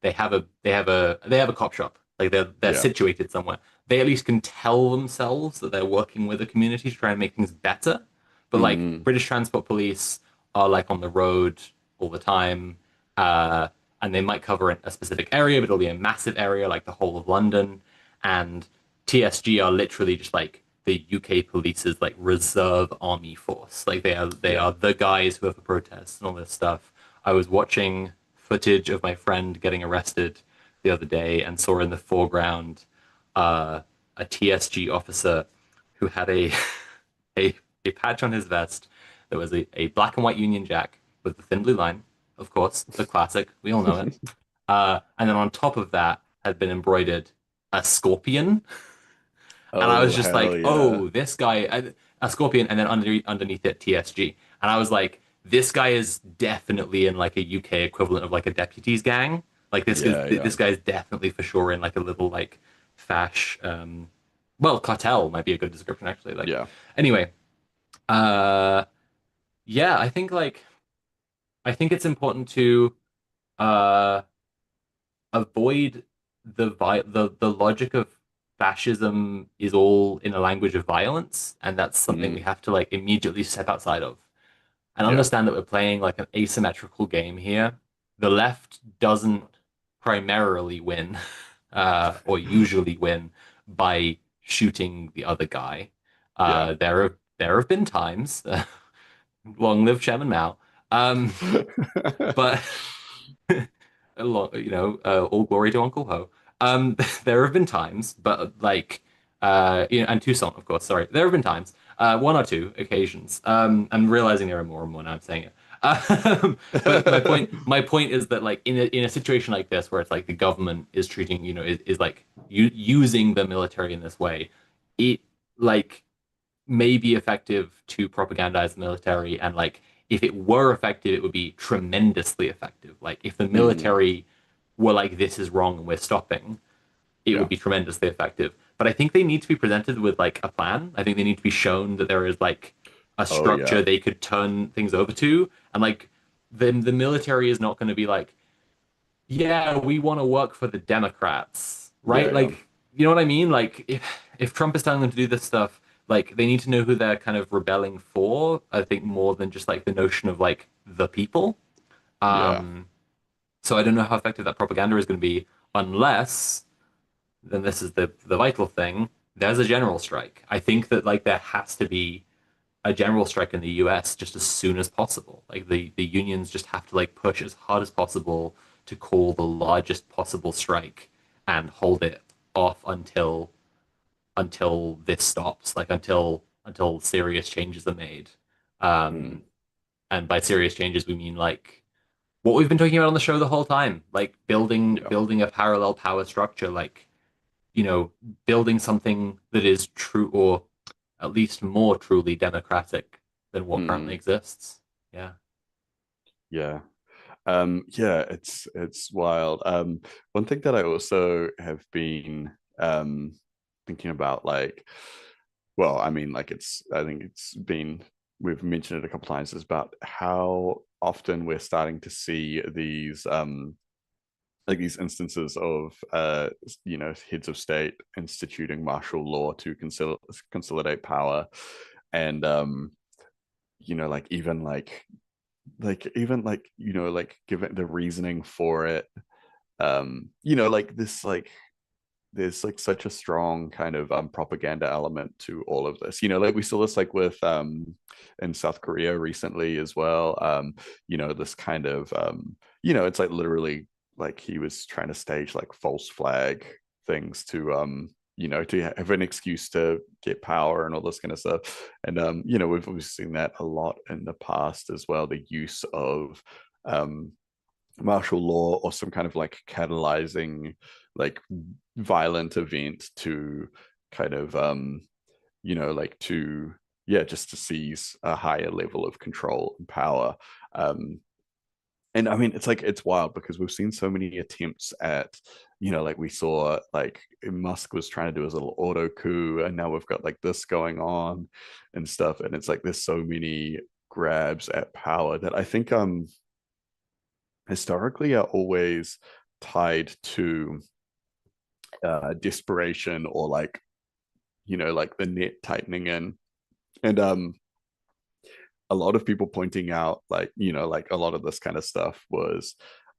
they have a cop shop. Like they're Yeah. situated somewhere. They at least can tell themselves that they're working with a community to try and make things better. But like Mm, British Transport Police are like on the road all the time, uh, and they might cover a specific area, but it'll be a massive area like the whole of London. And TSG are literally just like the UK police's like reserve army force. Like they yeah. are the guys who have the protests and all this stuff. I was watching footage of my friend getting arrested the other day and saw in the foreground uh, a TSG officer who had a a patch on his vest that was a black and white Union Jack with the thin blue line, of course, the classic. We all know it. And then on top of that had been embroidered a scorpion, and I Oh, was just hell like, yeah. "Oh, this guy, a scorpion," and then underneath it TSG, and I was like, "This guy is definitely in like a UK equivalent of like a deputies gang. Like Yeah, yeah. this guy is definitely for sure in like a little like fash, well, cartel might be a good description actually. Like, Yeah. anyway, uh, yeah, I think it's important to uh avoid the logic of fascism is all in a language of violence, and that's something we Mm, have to like immediately step outside of and yeah. understand that we're playing like an asymmetrical game here. The left doesn't primarily win, or usually win by shooting the other guy. Yeah. There have been times, long live Chairman Mao, um, but a lot, all glory to Uncle Ho. There have been times, but like, and Toussaint, of course. Sorry, there have been times, one or two occasions. I'm realizing there are more and more now I'm saying it. But my point is that like in a situation like this, where it's like the government is treating, is like using the military in this way, it like may be effective to propagandize the military, and like if it were effective, it would be tremendously effective. Like if the Mm, military were like, this is wrong and we're stopping, it would yeah. be tremendously effective. But I think they need to be presented with like a plan. I think they need to be shown that there is like a Oh structure yeah. they could turn things over to. And like the military is not going to be like, yeah, we want to work for the Democrats, Yeah, right? yeah. Like, you know what I mean? Like if Trump is telling them to do this stuff, like they need to know who they're kind of rebelling for, I think more than just like the notion of like the people. Yeah. Um, so I don't know how effective that propaganda is going to be unless then this is the vital thing. There's a general strike. I think that like there has to be a general strike in the US just as soon as possible. Like the unions just have to like push as hard as possible to call the largest possible strike and hold it off until this stops, like until serious changes are made. Mm, Um, and by serious changes we mean like what we've been talking about on the show the whole time, like yeah. building a parallel power structure, like building something that is true or at least more truly democratic than what currently Mm, exists. Yeah. yeah. Yeah, it's wild. One thing that I also have been thinking about, like, well, I mean, like I think it's been we've mentioned it a couple times, is about how often we're starting to see these like these instances of heads of state instituting martial law to consolidate power, and like even like like given the reasoning for it, like this like there's like such a strong kind of propaganda element to all of this. Like we saw this like with in South Korea recently as well. This kind of it's like literally like he was trying to stage like false flag things to to have an excuse to get power and all this kind of stuff. And we've seen that a lot in the past as well, the use of um martial law or some kind of like catalyzing like violent event to kind of like to yeah, just to seize a higher level of control and power. And I mean, it's like it's wild because we've seen so many attempts at, like we saw like Musk was trying to do his little auto coup, and now we've got like this going on and stuff. And it's like there's so many grabs at power that I think historically are always tied to desperation or like like the net tightening in. And a lot of people pointing out like like a lot of this kind of stuff was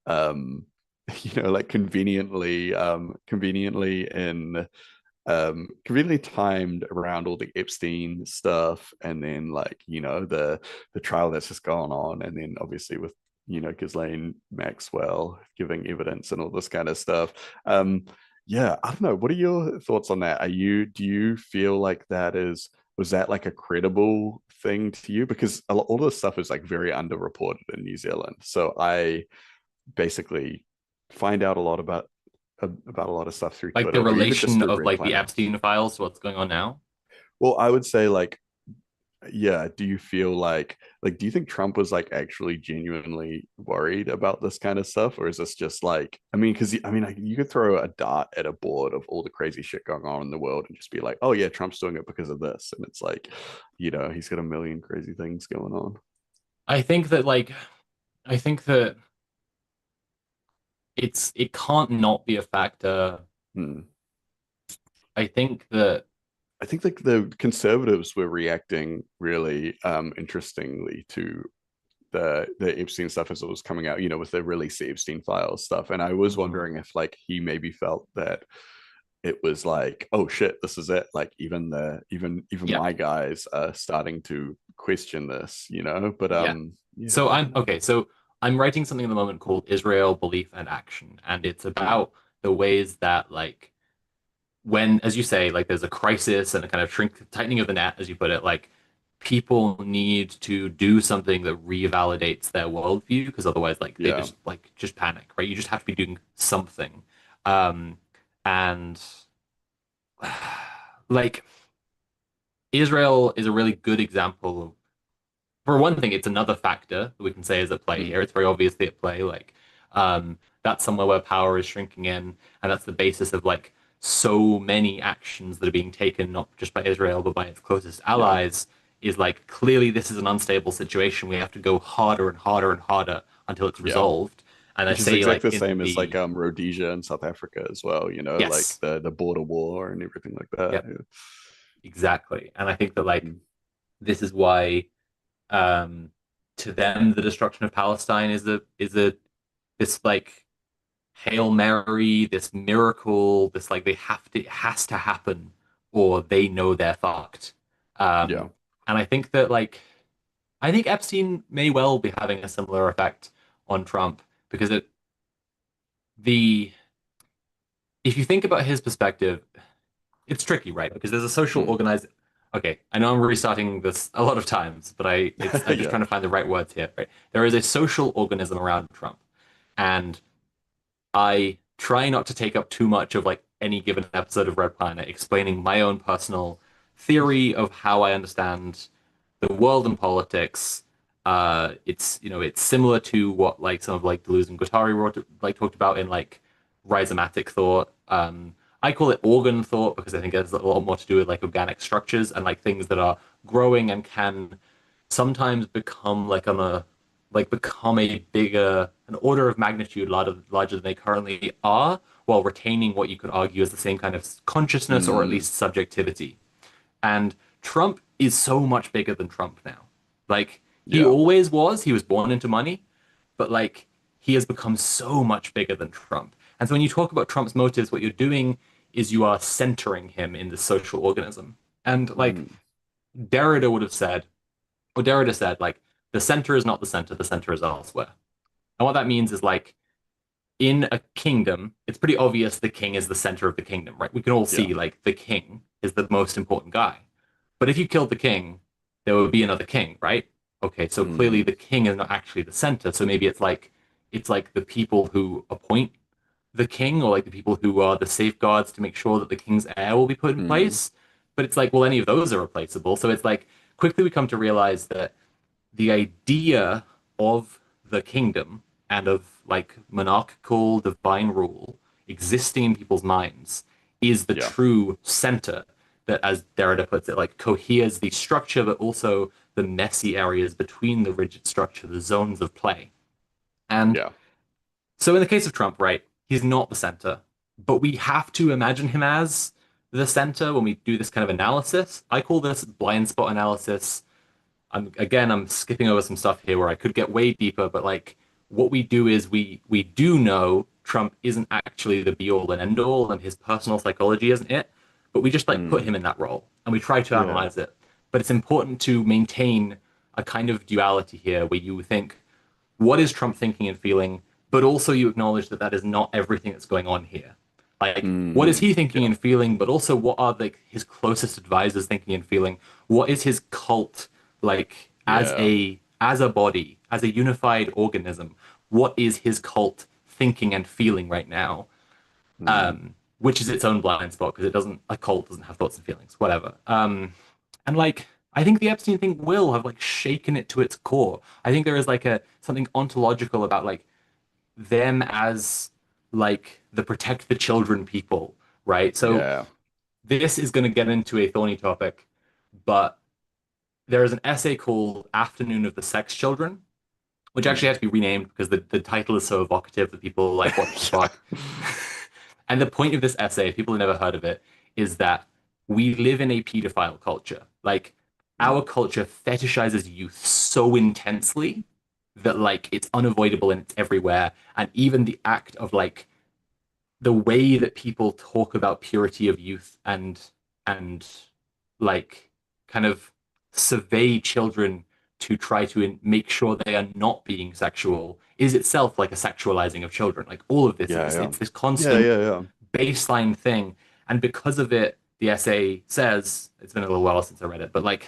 um like conveniently in conveniently timed around all the Epstein stuff, and then like the trial that's just gone on, and then obviously with Ghislaine Maxwell giving evidence and all this kind of stuff. Yeah, I don't know. What are your thoughts on that? Do you feel like was that like a credible thing to you? Because all this stuff is like very underreported in New Zealand. So I basically find out a lot about a lot of stuff through Like the Twitter or even just relation through of Red like the Planet. Epstein files to what's going on now. Well, I would say like, yeah, do you feel like do you think Trump was like actually genuinely worried about this kind of stuff, or is this just like, I mean, because I mean, like, you could throw a dart at a board of all the crazy shit going on in the world and just be like, oh yeah, Trump's doing it because of this, and it's like, he's got a million crazy things going on. I think that like I think that it can't not be a factor. Hmm. I think that I think like the conservatives were reacting really interestingly to the Epstein stuff as it was coming out, with the release the Epstein files stuff. And I was mhm, wondering if like he maybe felt that it was like, oh shit, this is it. Like even yeah, my guys are starting to question this, But yeah. yeah, So I don't know. I'm writing something at the moment called Israel, Belief and Action, and it's Mm, about the ways that like when, as you say, like there's a crisis and a kind of tightening of the net, as you put it, like people need to do something that revalidates their worldview because otherwise, like they yeah. just panic, right? You just have to be doing something, um, and like Israel is a really good example. For one thing, it's another factor that we can say is at play Mm. here. It's very obviously at play. That's somewhere where power is shrinking in, and that's the basis of like so many actions that are being taken, not just by Israel, but by its closest Yeah. allies. Is like clearly this is an unstable situation. We have to go harder and harder and harder until it's Yeah. resolved. And I Which is say exactly like the in same as like the Rhodesia and South Africa as well, like yes, the border war and everything like that. yep, exactly. And I think that like Mm. this is why um to them the destruction of Palestine is a this like Hail Mary, this miracle, this like they have to, it has to happen or they know they're fucked. Yeah. And I think that like, I think Epstein may well be having a similar effect on Trump because the, if you think about his perspective, it's tricky, right? Because there's a social Mm. organized, okay, I know I'm restarting this a lot of times, but I'm just Yeah. trying to find the right words here, right? There is a social organism around Trump. And I try not to take up too much of like any given episode of Red Planet, explaining my own personal theory of how I understand the world and politics. It's similar to what like some of like Deleuze and Guattari wrote, like talked about in like rhizomatic thought. I call it organ thought because I think it has a lot more to do with like organic structures and like things that are growing and can sometimes become like on a like become a bigger an order of magnitude larger than they currently are while retaining what you could argue is the same kind of consciousness or at Mm. least subjectivity. And Trump is so much bigger than Trump now. Like he Yeah. always was, he was born into money, but like he has become so much bigger than Trump. And so when you talk about Trump's motives, what you're doing is you are centering him in the social organism. And like Mm. Derrida would have said, or Derrida said, like, the center is not the center is elsewhere. And what that means is like in a kingdom, it's pretty obvious the king is the center of the kingdom, right? We can all Yeah. see like the king is the most important guy. But if you killed the king, there would be another king, right? Okay, so clearly Mm. the king is not actually the center. So maybe it's like the people who appoint the king or like the people who are the safeguards to make sure that the king's heir will be put in Mm. place. But it's like, well, any of those are replaceable. So it's like quickly we come to realize that the idea of the kingdom and of like monarchical divine rule existing in people's minds is the Yeah. true center that, as Derrida puts it, like coheres the structure, but also the messy areas between the rigid structure, the zones of play. And Yeah. so in the case of Trump, right, he's not the center, but we have to imagine him as the center when we do this kind of analysis. I call this blind spot analysis. I'm skipping over some stuff here where I could get way deeper, but like what we do is we do know Trump isn't actually the be all and end all, and his personal psychology isn't it, but we just like put Mm. him in that role and we try to Yeah. analyze it. But it's important to maintain a kind of duality here where you think, what is Trump thinking and feeling? But also you acknowledge that that is not everything that's going on here. Like, what is Mm. he thinking Yeah. and feeling? But also, what are like his closest advisors thinking and feeling? What is his cult like Yeah. as a body, as a unified organism? What is his cult thinking and feeling right now? Mm. Which is its own blind spot because it doesn't a cult doesn't have thoughts and feelings, whatever. And like I think the Epstein thing will have like shaken it to its core. I think there is like a something ontological about like them as like the protect the children people, right? So Yeah. this is going to get into a thorny topic, but there is an essay called Afternoon of the Sex Children, which actually Mm. has to be renamed because the title is so evocative that people are like, what the Yeah. fuck? And the point of this essay, if people have never heard of it, is that we live in a pedophile culture. Like our Mm. culture fetishizes youth so intensely that like it's unavoidable and it's everywhere. And even the act of like the way that people talk about purity of youth and like kind of survey children to try to make sure they are not being sexual is itself like a sexualizing of children. Like all of this Yeah. is Yeah. it's this Yeah. constant Yeah. Yeah. baseline thing. And because of it, the essay says, it's been a little while since I read it, but like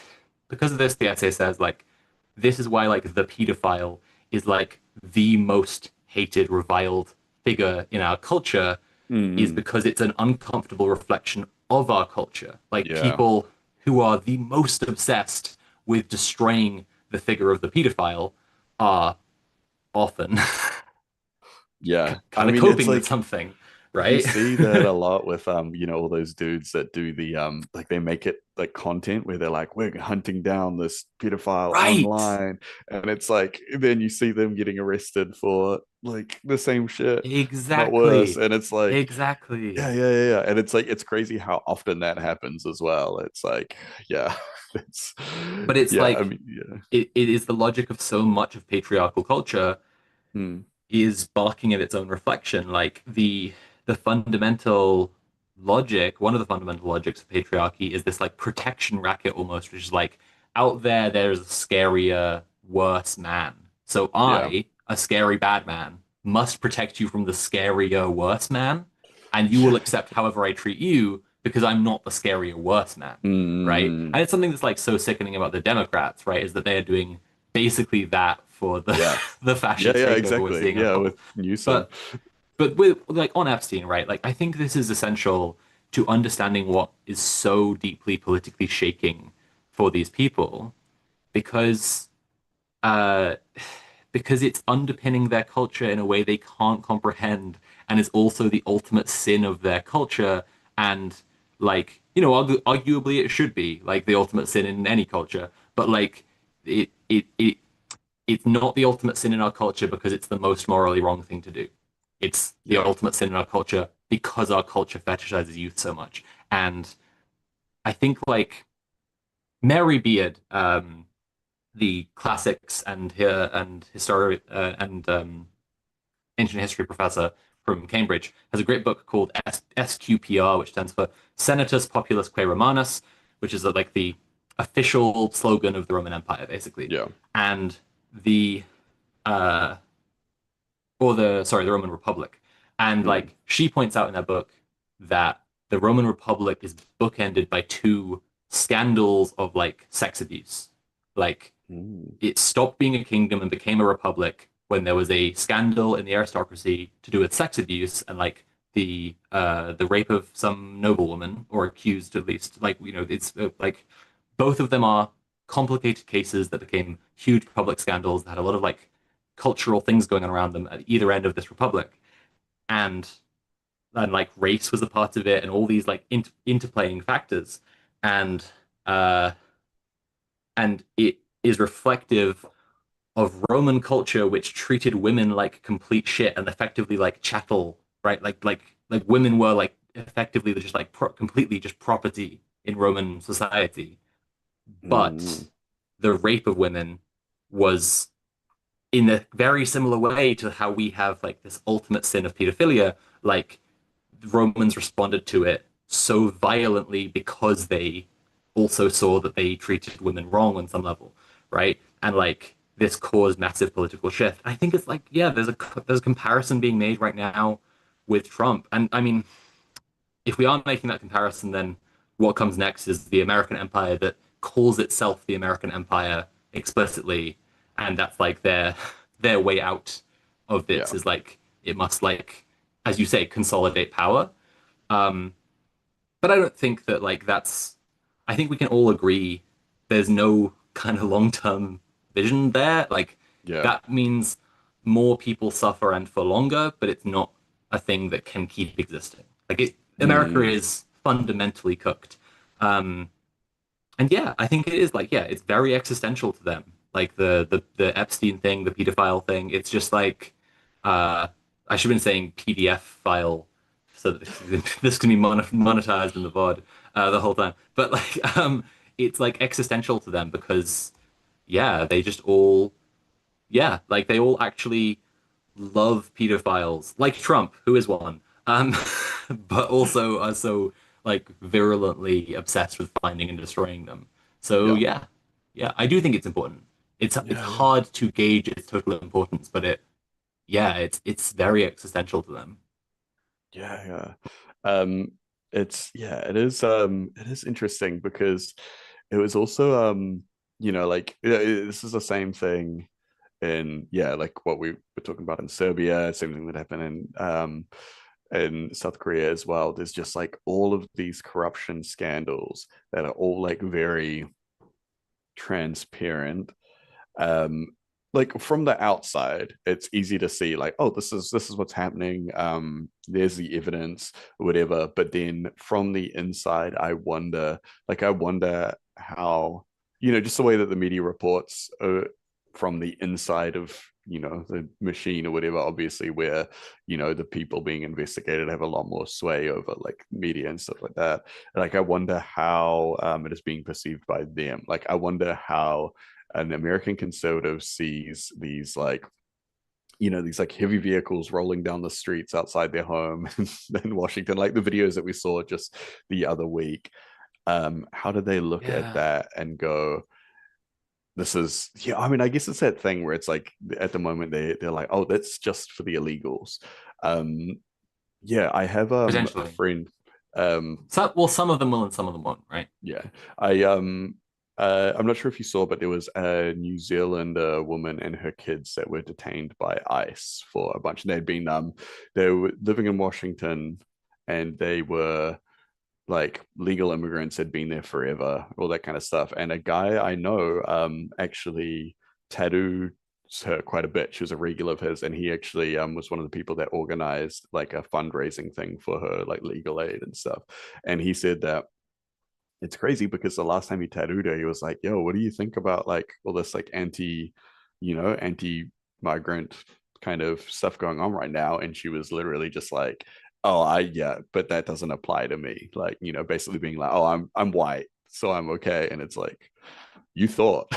because of this, the essay says like this is why like the pedophile is like the most hated, reviled figure in our culture is Mm. because it's an uncomfortable reflection of our culture. Like Yeah. people who are the most obsessed with destroying the figure of the pedophile are often Yeah. I kind of mean, it's coping with like something, you right? see that a lot with all those dudes that do the like they make it like content where they're like, we're hunting down this pedophile Right. online. And it's like then you see them getting arrested for like the same shit, if not worse. Exactly. And it's like, Exactly. yeah. And it's like it's crazy how often that happens as well. It's like, yeah, it's But it's yeah, I like mean, yeah. it is the logic of so much of patriarchal culture Hmm. is barking at its own reflection. Like the fundamental logic, one of the fundamental logics of patriarchy is this like protection racket almost, which is like out there there's a scarier, worse man. So Yeah. I, a scary bad man, must protect you from the scarier, worse man, and you will Yeah. accept however I treat you because I'm not the scarier, worse man. Right? Mm, And it's something that's like so sickening about the Democrats, right? Is that they are doing basically that for the yeah. the fascist Yeah, takeover we're exactly. seeing Yeah, with unfold. Newsom. But with like on Epstein, right? Like I think this is essential to understanding what is so deeply politically shaking for these people because uh because it's underpinning their culture in a way they can't comprehend and is also the ultimate sin of their culture and like arguably it should be like the ultimate sin in any culture but like it it's not the ultimate sin in our culture because it's the most morally wrong thing to do. It's the Yeah. ultimate sin in our culture because our culture fetishizes youth so much. And I think like Mary Beard, the classics and here and history and ancient history professor from Cambridge, has a great book called SQPR, which stands for Senatus Populus Quae Romanus, which is like the official slogan of the Roman Empire, basically. Yeah. And the uh, or the Roman Republic. And Mm, like she points out in that book that the Roman Republic is bookended by two scandals of like sex abuse. Like mm, it stopped being a kingdom and became a republic when there was a scandal in the aristocracy to do with sex abuse and like the rape of some noblewoman or accused at least. Like it's like both of them are complicated cases that became huge public scandals that had a lot of like cultural things going on around them at either end of this republic. And like race was a part of it and all these like interplaying factors. And uh and it is reflective of Roman culture, which treated women like complete shit and effectively like chattel, right? Like women were like effectively just like completely just property in Roman society. But mm, the rape of women was in a very similar way to how we have like this ultimate sin of pedophilia. Like the Romans responded to it so violently because they also saw that they treated women wrong on some level, right? And like this caused massive political shift. I think it's like yeah, there's a comparison being made right now with Trump, and I mean if we are making that comparison, then what comes next is the American empire that calls itself the American empire explicitly, and that's like their way out of yeah. this is like it must like, as you say, consolidate power. Um, but I don't think that like that's. I think we can all agree there's no kind of long-term vision there. Like Yeah. that means more people suffer and for longer, but it's not a thing that can keep existing. America Mm, is fundamentally cooked. Um, and yeah, I think it is like, yeah, it's very existential to them. Like the Epstein thing, the pedophile thing. It's just like uh I should have been saying PDF file so that this can be monetized in the VOD the whole time. But like it's like existential to them because yeah, they just all yeah, like they all actually love pedophiles, like Trump, who is one, but also are so like virulently obsessed with finding and destroying them. So yeah. yeah, yeah, I do think it's important. It's Yeah. hard to gauge its total importance, but it's very existential to them. Yeah. It's yeah, it is interesting because it was also like this is the same thing in yeah, like what we were talking about in Serbia, same thing that happened in in South Korea as well. There's just like all of these corruption scandals that are all like very transparent. um like from the outside it's easy to see like, oh, this is what's happening, there's the evidence or whatever, but then from the inside I wonder how, just the way that the media reports from the inside of the machine or whatever, obviously, where the people being investigated have a lot more sway over like media and stuff like that. Like I wonder how it is being perceived by them. Like I wonder how an American conservative sees these like heavy vehicles rolling down the streets outside their home in Washington, like the videos that we saw just the other week. How do they look at Yeah. that and go, this is, yeah, I mean, I guess it's that thing where it's like at the moment they're like, oh, that's just for the illegals. Um, yeah, I have a Potentially. friend. Um, So, well, some of them will and some of them won't, right? Yeah, I I'm not sure if you saw, but there was a New Zealand woman and her kids that were detained by ICE for a bunch. They'd been they were living in Washington, and they were like legal immigrants, had been there forever, all that kind of stuff. And a guy I know actually tattooed her quite a bit. She was a regular of his, and he actually was one of the people that organized like a fundraising thing for her, like legal aid and stuff. And he said that it's crazy because the last time he tattooed her, he was like, "Yo, what do you think about like all this like anti-migrant kind of stuff going on right now?" And she was literally just like, "Oh, yeah, but that doesn't apply to me." Like, basically being like, "Oh, I'm white, so I'm okay." And it's like, you thought,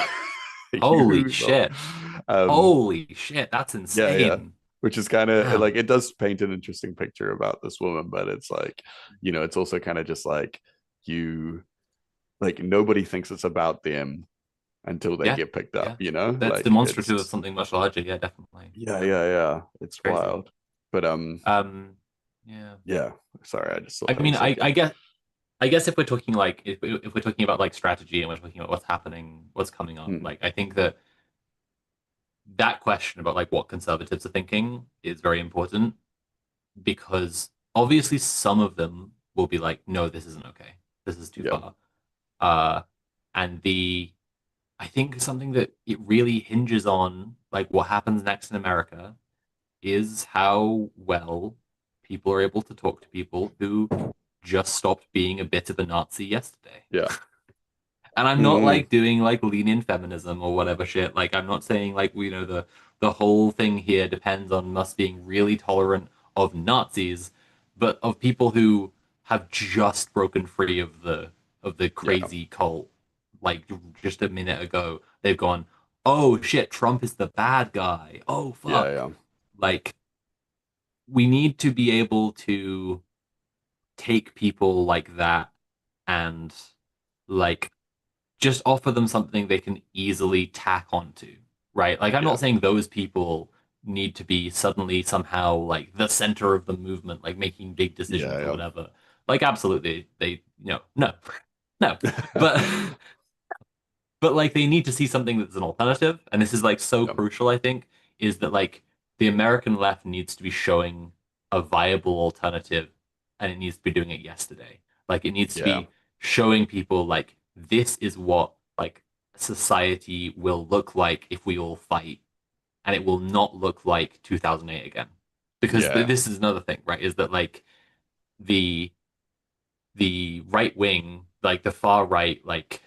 Holy you thought, shit. um, Holy shit. That's yeah, yeah. insane. Which is kind of Damn. like, it does paint an interesting picture about this woman, but it's like, it's also kind of just like you like nobody thinks it's about them until they Yeah. get picked up, Yeah. That's like demonstrative of it's, something much larger. Yeah, definitely. yeah, Yeah. yeah, yeah, it's Crazy. wild. But Um, yeah. yeah, sorry, I just thought I that mean, was like I guess if we're talking like if we're talking about like strategy and we're talking about what's happening, what's coming up, hmm, like I think that that question about like what conservatives are thinking is very important because obviously some of them will be like, no, this isn't okay. This is too yeah, far. Uh, and I think something that it really hinges on, like what happens next in America, is how well people are able to talk to people who just stopped being a bit of a Nazi yesterday. yeah, And I'm not mm, like doing like lean in feminism or whatever shit. Like I'm not saying like the whole thing here depends on us being really tolerant of Nazis, but of people who have just broken free of the yeah, crazy cult like just a minute ago. They've gone, "Oh shit, Trump is the bad guy. Oh yeah, fuck." yeah, Like we need to be able to take people like that and like just offer them something they can easily tack onto, right? Like I'm yeah, not saying those people need to be suddenly somehow like the center of the movement, like making big decisions or yeah, whatever. Like absolutely, no, no. But but like they need to see something that's an alternative, and this is like so yeah, crucial, I think, is that like the American left needs to be showing a viable alternative, and it needs to be doing it yesterday. Like it needs to yeah, be showing people like this is what like society will look like if we all fight, and it will not look like 2008 again. Because yeah, this is another thing, right? Is that like the the right wing, like the far right, like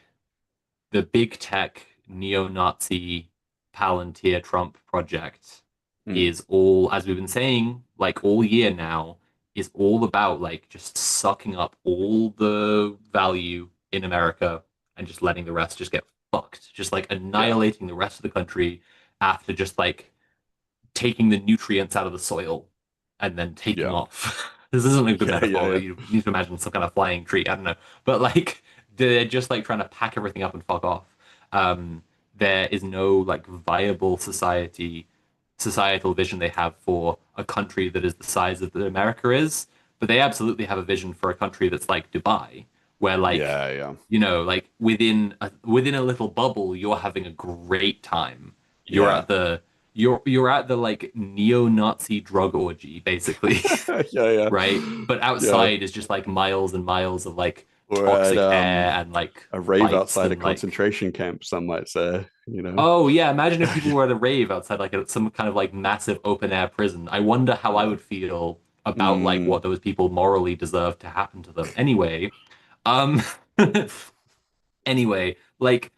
the big tech neo-Nazi Palantir Trump project mm, is all, as we've been saying, like all year now, is all about like just sucking up all the value in America and just letting the rest just get fucked, just like yeah, annihilating the rest of the country after just like taking the nutrients out of the soil and then taking yeah, off. This isn't a good yeah, yeah, metaphor. yeah, You need to imagine some kind of flying tree. I don't know. But like they're just like trying to pack everything up and fuck off. There is no like viable societal vision they have for a country that is the size of that America is. But they absolutely have a vision for a country that's like Dubai, where like yeah, yeah, like within a little bubble, you're having a great time. You're yeah, at the you're at the like neo-Nazi drug orgy, basically, Yeah, right? But yeah. outside is just like miles and miles of like Or at toxic air and like a rave lights outside a and like concentration camp, some might say, oh yeah, imagine if people were at a rave outside like some kind of like massive open air prison. I wonder how I Yeah. would feel about like Mm, what those people morally deserve to happen to them. Anyway, um anyway, like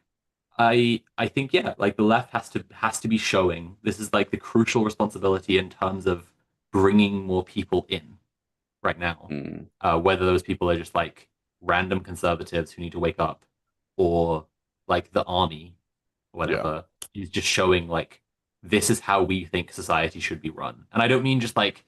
I think yeah, like the left has to be showing this is like the crucial responsibility in terms of bringing more people in right now. mm, Whether those people are just like random conservatives who need to wake up, or like the army, yeah. whatever, is just showing like this is how we think society should be run. And I don't mean just like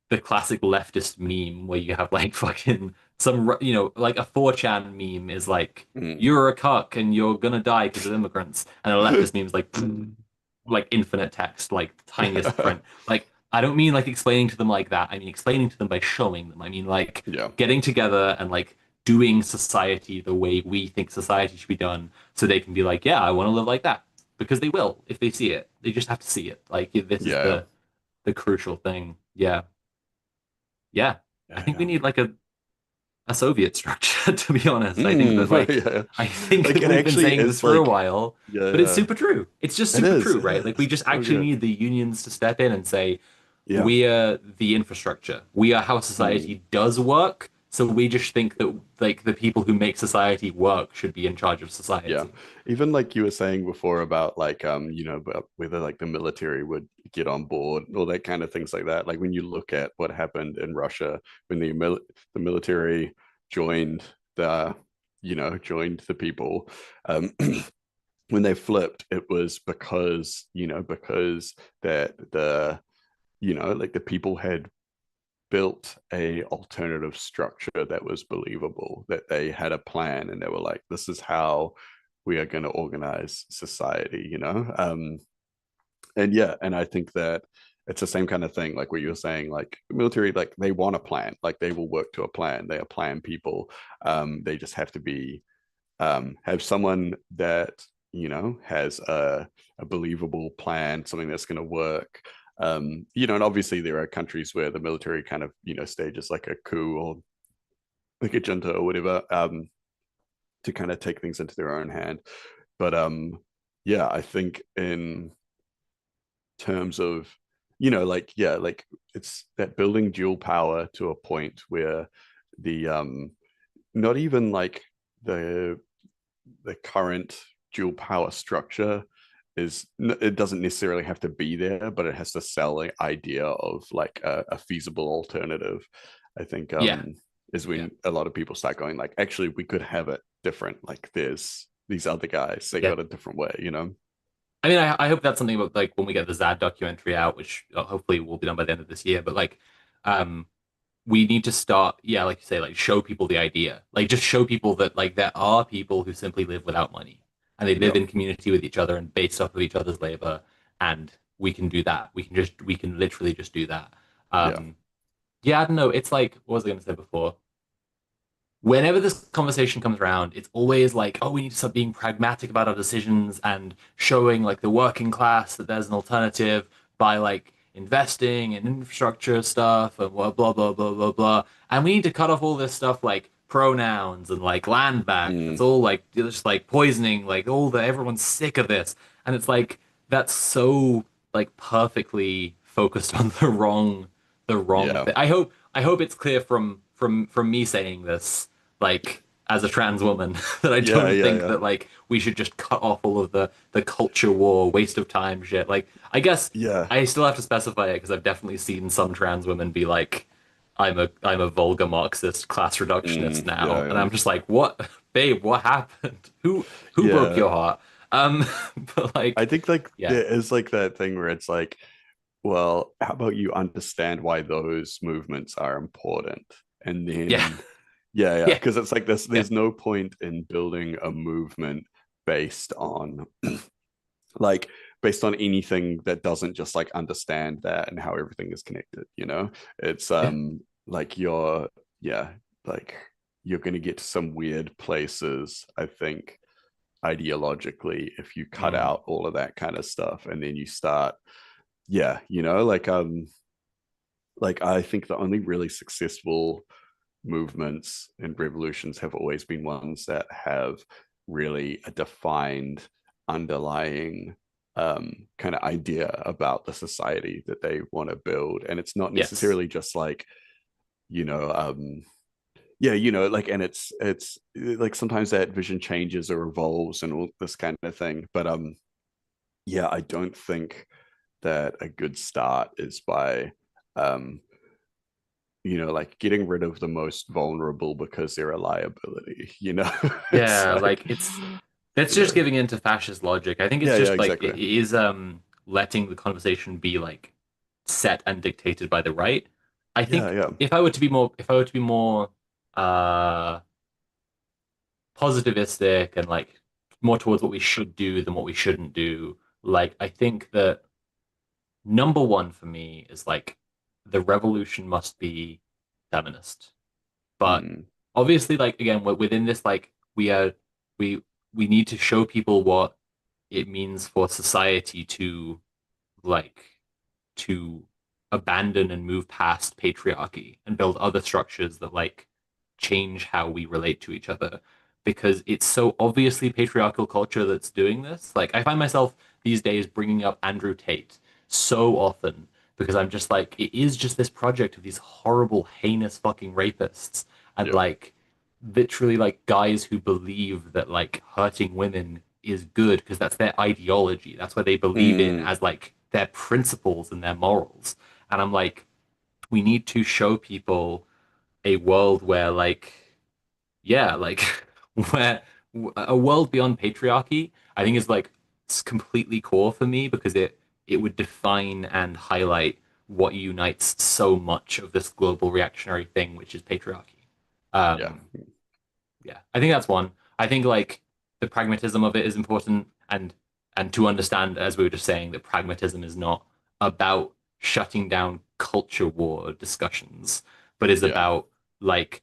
the classic leftist meme where you have like fucking some, like a 4chan meme is like, Mm. you're a cuck and you're gonna die because of immigrants. And a leftist meme is like infinite text, like tiniest print. Like, I don't mean like explaining to them like that. I mean explaining to them by showing them. I mean like Yeah. getting together and like doing society the way we think society should be done so they can be like, yeah, I want to live like that. Because they will if they see it. They just have to see it. Like this is Yeah. the crucial thing. Yeah. Yeah, I Yeah. think we Yeah. need like a Soviet structure, to be honest. I think Mm, that like yeah. I think Like that it we've been actually saying this is for a like, while, yeah, but it's yeah. super true. It's just It super is. true, It right? Like we is. just So actually good. need the unions to step in and say, Yeah. we are the infrastructure. We are how Mm. society does work. So we just think that like the people who make society work should be in charge of Yeah. society. Even like you were saying before about like about whether like the military would get on board, all that kind of things like that. Like when you look at what happened in Russia when the military joined the joined the people, um when they flipped, it was because because that like the people had built a alternative structure that was believable, that they had a plan and they were like, this is how we are going to organize society, and yeah, and I think that it's the same kind of thing, like what you were saying, like military, like they want a plan, like they will work to a plan, they are plan people. They just have to be have someone that has a believable plan, something that's going to work. And obviously there are countries where the military kind of stages like a coup or like a junta or whatever, to kind of take things into their own hand. But yeah, I think in terms of like yeah, like it's that building dual power to a point where the not even like the the current dual power structure is, it doesn't necessarily have to be there, but it has to sell an idea of like a feasible alternative. I think Yeah, is yeah, when a lot of people start going like, actually we could have it different, like there's these other guys, they yeah. got a different way. I mean, I hope that's something about like when we get the Zad documentary out, which hopefully will be done by the end of this year. But like, um, we need to start, yeah, like you say, like show people the idea. Like just show people that like there are people who simply live without money and they live Yeah. in community with each other and based off of each other's labor. And we can do that. We can literally just do that. Yeah. Um, yeah, I don't know. It's like, what was I going to say before? Whenever this conversation comes around, it's always like, oh, we need to start being pragmatic about our decisions and showing like the working class that there's an alternative by like investing in infrastructure stuff and blah blah blah blah blah blah. And we need to cut off all this stuff like pronouns and like land back. That's Mm, all like just like poisoning, like all the everyone's sick of this. And it's like that's so like perfectly focused on the wrong yeah. thing. I hope it's clear from me saying this like as a trans woman that I Yeah, don't yeah, think yeah. that like we should just cut off all of the culture war, waste of time shit. Like I guess Yeah. I still have to specify it because I've definitely seen some trans women be like, I'm a vulgar Marxist class reductionist now. Yeah, And yeah. I'm just like, what babe, what happened? Who broke Yeah. your heart? Um but I like think like yeah. there is like that thing where it's like, well, how about you understand why those movements are important? And Yeah. then, yeah, Yeah. because it's like this, Yeah. there's no point in building a movement based on like based on anything that doesn't just like understand that and how everything is connected. It's Yeah. like yeah, like you're gonna get to some weird places, I think, ideologically if you cut Mm. out all of that kind of stuff and then you start, yeah, like I think the only really successful movements and revolutions have always been ones that have really a defined underlying kind of idea about the society that they want to build. And it's not Yes. necessarily just like, you know, yeah, like, and it's like sometimes that vision changes or evolves and all this kind of thing. But yeah, I don't think that a good start is by um like getting rid of the most vulnerable because they're a liability. It's Yeah, like, like it's you just know, giving into fascist logic. I think it's yeah, just like exactly. it is letting the conversation be like set and dictated by the right. I Yeah, think yeah. if I were to be more uh positivistic and like more towards what we should do than what we shouldn't do, like I think that number one for me is like the revolution must be feminist. But Mm, obviously, like again, within this, like we we need to show people what it means for society to like to abandon and move past patriarchy and build other structures that like change how we relate to each other because it's so obviously patriarchal culture that's doing this. Like I find myself these days bringing up Andrew Tate so often because I'm just like it is just this project of these horrible heinous fucking rapists and yeah. like literally like guys who believe that like hurting women is good because that's their ideology. That's what they believe in Mm, as like their principles and their morals. And I'm like, we need to show people a world where like, yeah, like where a world beyond patriarchy, I think is like it's completely core for me because it would define and highlight what unites so much of this global reactionary thing, which is patriarchy. yeah. Um, yeah, I think that's one. I think like the pragmatism of it is important and to understand, as we were just saying, that pragmatism is not about shutting down culture war discussions, but is Yeah. about like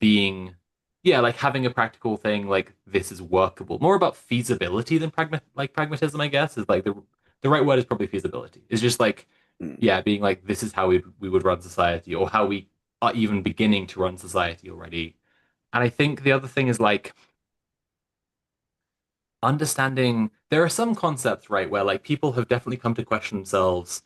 being yeah, like having a practical thing like this is workable. More about feasibility than pragmatism, I guess, is like the right word is probably feasibility. It's just like Mm, yeah, being like this is how we would run society or how we are even beginning to run society already. And I think the other thing is like understanding there are some concepts, right, where like people have definitely come to question themselves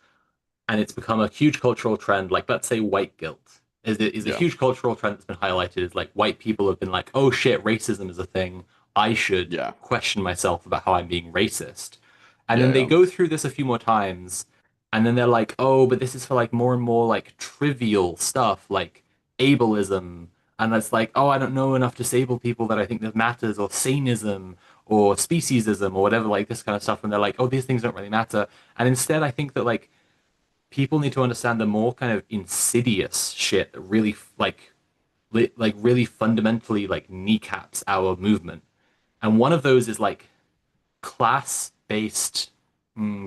and it's become a huge cultural trend. Like, let's say white guilt is a yeah. huge cultural trend that's been highlighted. Is like white people have been like, oh shit, racism is a thing. I should Yeah. question myself about how I'm being racist. And then Yeah. they Yeah. go through this a few more times, and then they're like, oh, but this is for like more and more like trivial stuff, like ableism. And it's like, oh, I don't know enough disabled people that I think that matters, or saneism, or speciesism, or whatever, like this kind of stuff. And they're like, oh, these things don't really matter. And instead, I think that like people need to understand the more kind of insidious shit that really like really fundamentally like kneecaps our movement. And one of those is like class-based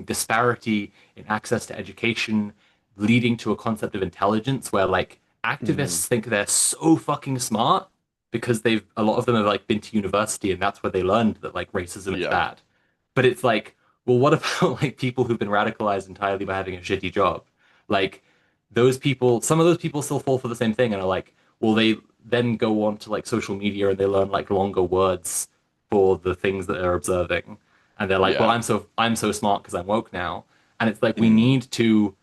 disparity in access to education, leading to a concept of intelligence where like Mm, activists think they're so fucking smart because they've a lot of them have like been to university and that's where they learned that like racism is yeah. bad. But it's like, well, what about like people who've been radicalized entirely by having a shitty job? Like those people, some of those people still fall for the same thing and are like, well, they then go on to like social media and they learn like longer words for the things that they're observing. And they're like, well, Yeah. I'm so smart because I'm woke now. And it's like we Mm, need to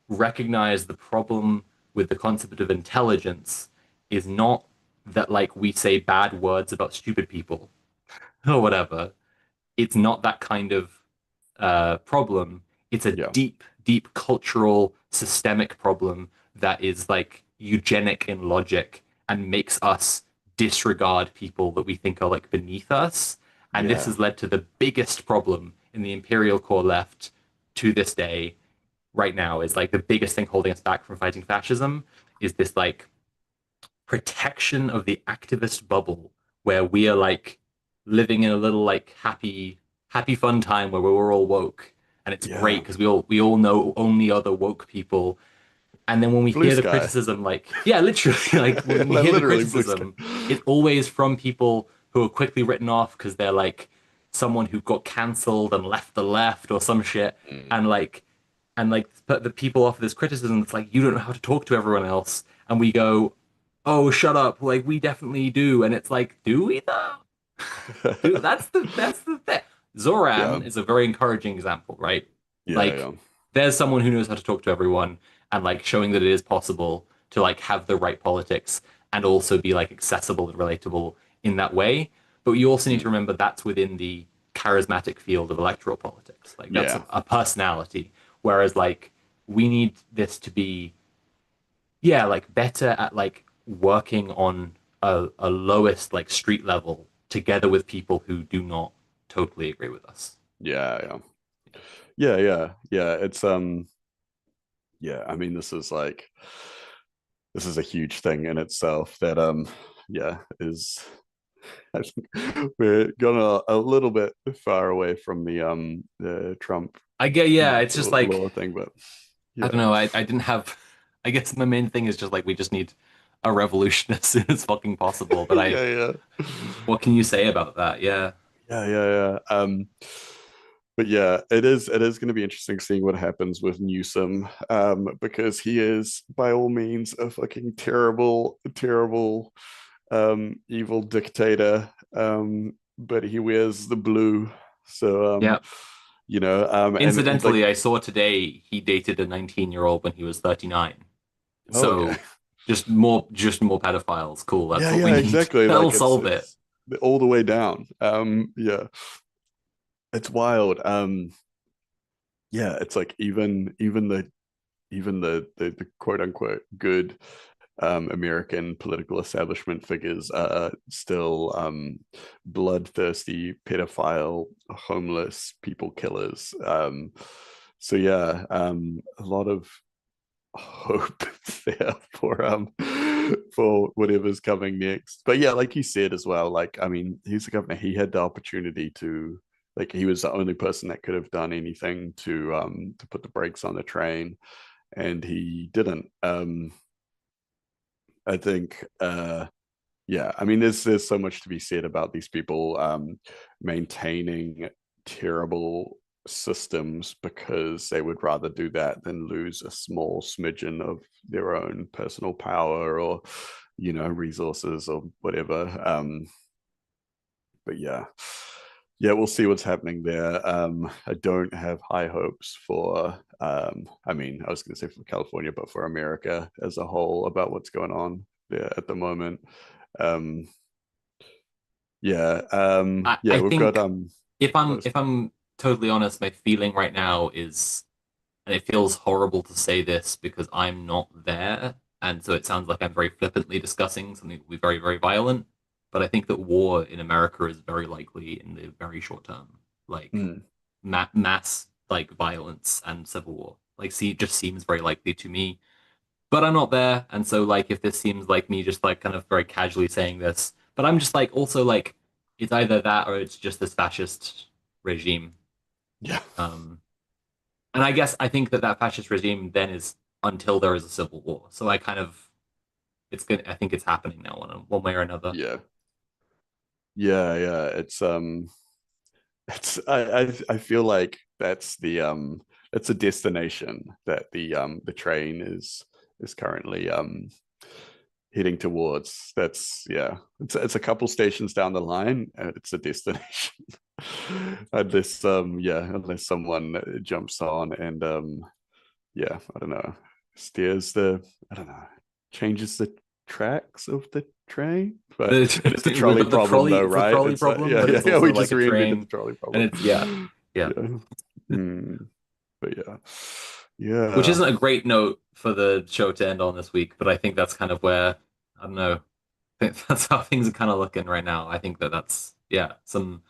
recognize the problem with the concept of intelligence is not that like we say bad words about stupid people or whatever. It's not that kind of problem. It's a yeah. deep, deep cultural systemic problem that is like eugenic in logic and makes us disregard people that we think are like beneath us. And this Yeah. has led to the biggest problem in the imperial core left to this day right now is like the biggest thing holding us back from fighting fascism is this like protection of the activist bubble where we are like living in a little like happy fun time where we're all woke and it's great Yeah. because we all know only other woke people and then when we Blue hear the sky. criticism like yeah literally like when we hear the Literally blue sky. criticism it's always from people who are quickly written off because they're like someone who got cancelled and left the left or some shit, Mm. and like put the people off this criticism. It's like you don't know how to talk to everyone else, and we go, "Oh, shut up!" Like we definitely do, and it's like, do we though? Dude, that's the thing. Yeah, Zoran is a very encouraging example, right? yeah, Like, yeah, there's someone who knows how to talk to everyone and like showing that it is possible to like have the right politics and also be like accessible and relatable in that way. But you also need to mm, remember that's within the charismatic field of electoral politics. Like that's yeah, a personality. Whereas like we need this to be, yeah, like better at like working on a lowest like street level together with people who do not totally agree with us. yeah, yeah, yeah, yeah, yeah. It's yeah. I mean, this is a huge thing in itself. That yeah, is I think we're gone a little bit far away from the Trump I get, yeah, it's just martial like law thing, but I don't yeah, know. I didn't have. I guess my main thing is just like we just need a revolution as soon as fucking possible. But I, yeah, yeah, what can you say about that? Yeah, yeah, yeah, yeah. But yeah, it is going to be interesting seeing what happens with Newsom, because he is by all means a fucking terrible, terrible, evil dictator. But he wears the blue, so yeah. and like, Incidentally, I saw today he dated a 19-year-old when he was 39. oh, okay, So just more pedophiles. Cool. That's yeah, what we yeah, need. exactly. That'll Like solve it. it's all the way down. Yeah, it's wild. Yeah, it's like even the quote unquote good American political establishment figures are still bloodthirsty, pedophile, homeless people killers. So yeah, a lot of hope there for whatever's coming next. But yeah, like you said as well, like I mean, he's the governor. He had the opportunity to like he was the only person that could have done anything to put the brakes on the train, and he didn't. I think yeah, I mean there's so much to be said about these people maintaining terrible systems because they would rather do that than lose a small smidgen of their own personal power or resources or whatever. But yeah, yeah, we'll see what's happening there. I don't have high hopes for I mean, I was going to say for California, but for America as a whole about what's going on there at the moment. Um, yeah, I yeah, we've got think if I'm those. if I'm totally honest, my feeling right now is, and it feels horrible to say this because I'm not there, and so it sounds like I'm very flippantly discussing something that will be very, very violent. But I think that war in America is very likely in the very short term, like Mm, mass like violence and civil war. Like, see, it just seems very likely to me. But I'm not there, and so like if this seems like me just like kind of very casually saying this, but I'm just like also like it's either that or it's just this fascist regime. yeah, Um, and I guess I think that that fascist regime then is until there is a civil war. So I kind of it's good. I think it's happening now one way or another. yeah, yeah, yeah. It's I feel like that's a destination that the train is currently heading towards. That's yeah. It's a couple stations down the line and it's a destination. Unless yeah, unless someone jumps on and yeah, I don't know, steers the I don't know, changes the tracks of the train. But it's the We've trolley got the problem trolley. though, It's the right? trolley It's problem, yeah, but yeah, it's yeah. We also just like a reinvented the train, trolley and problem. it's yeah, yeah. Yeah. Mm, but yeah. Which Yeah. isn't a great note for the show to end on this week, but I think that's kind of where I don't know. I think that's how things are kind of looking right now. I think that that's yeah, some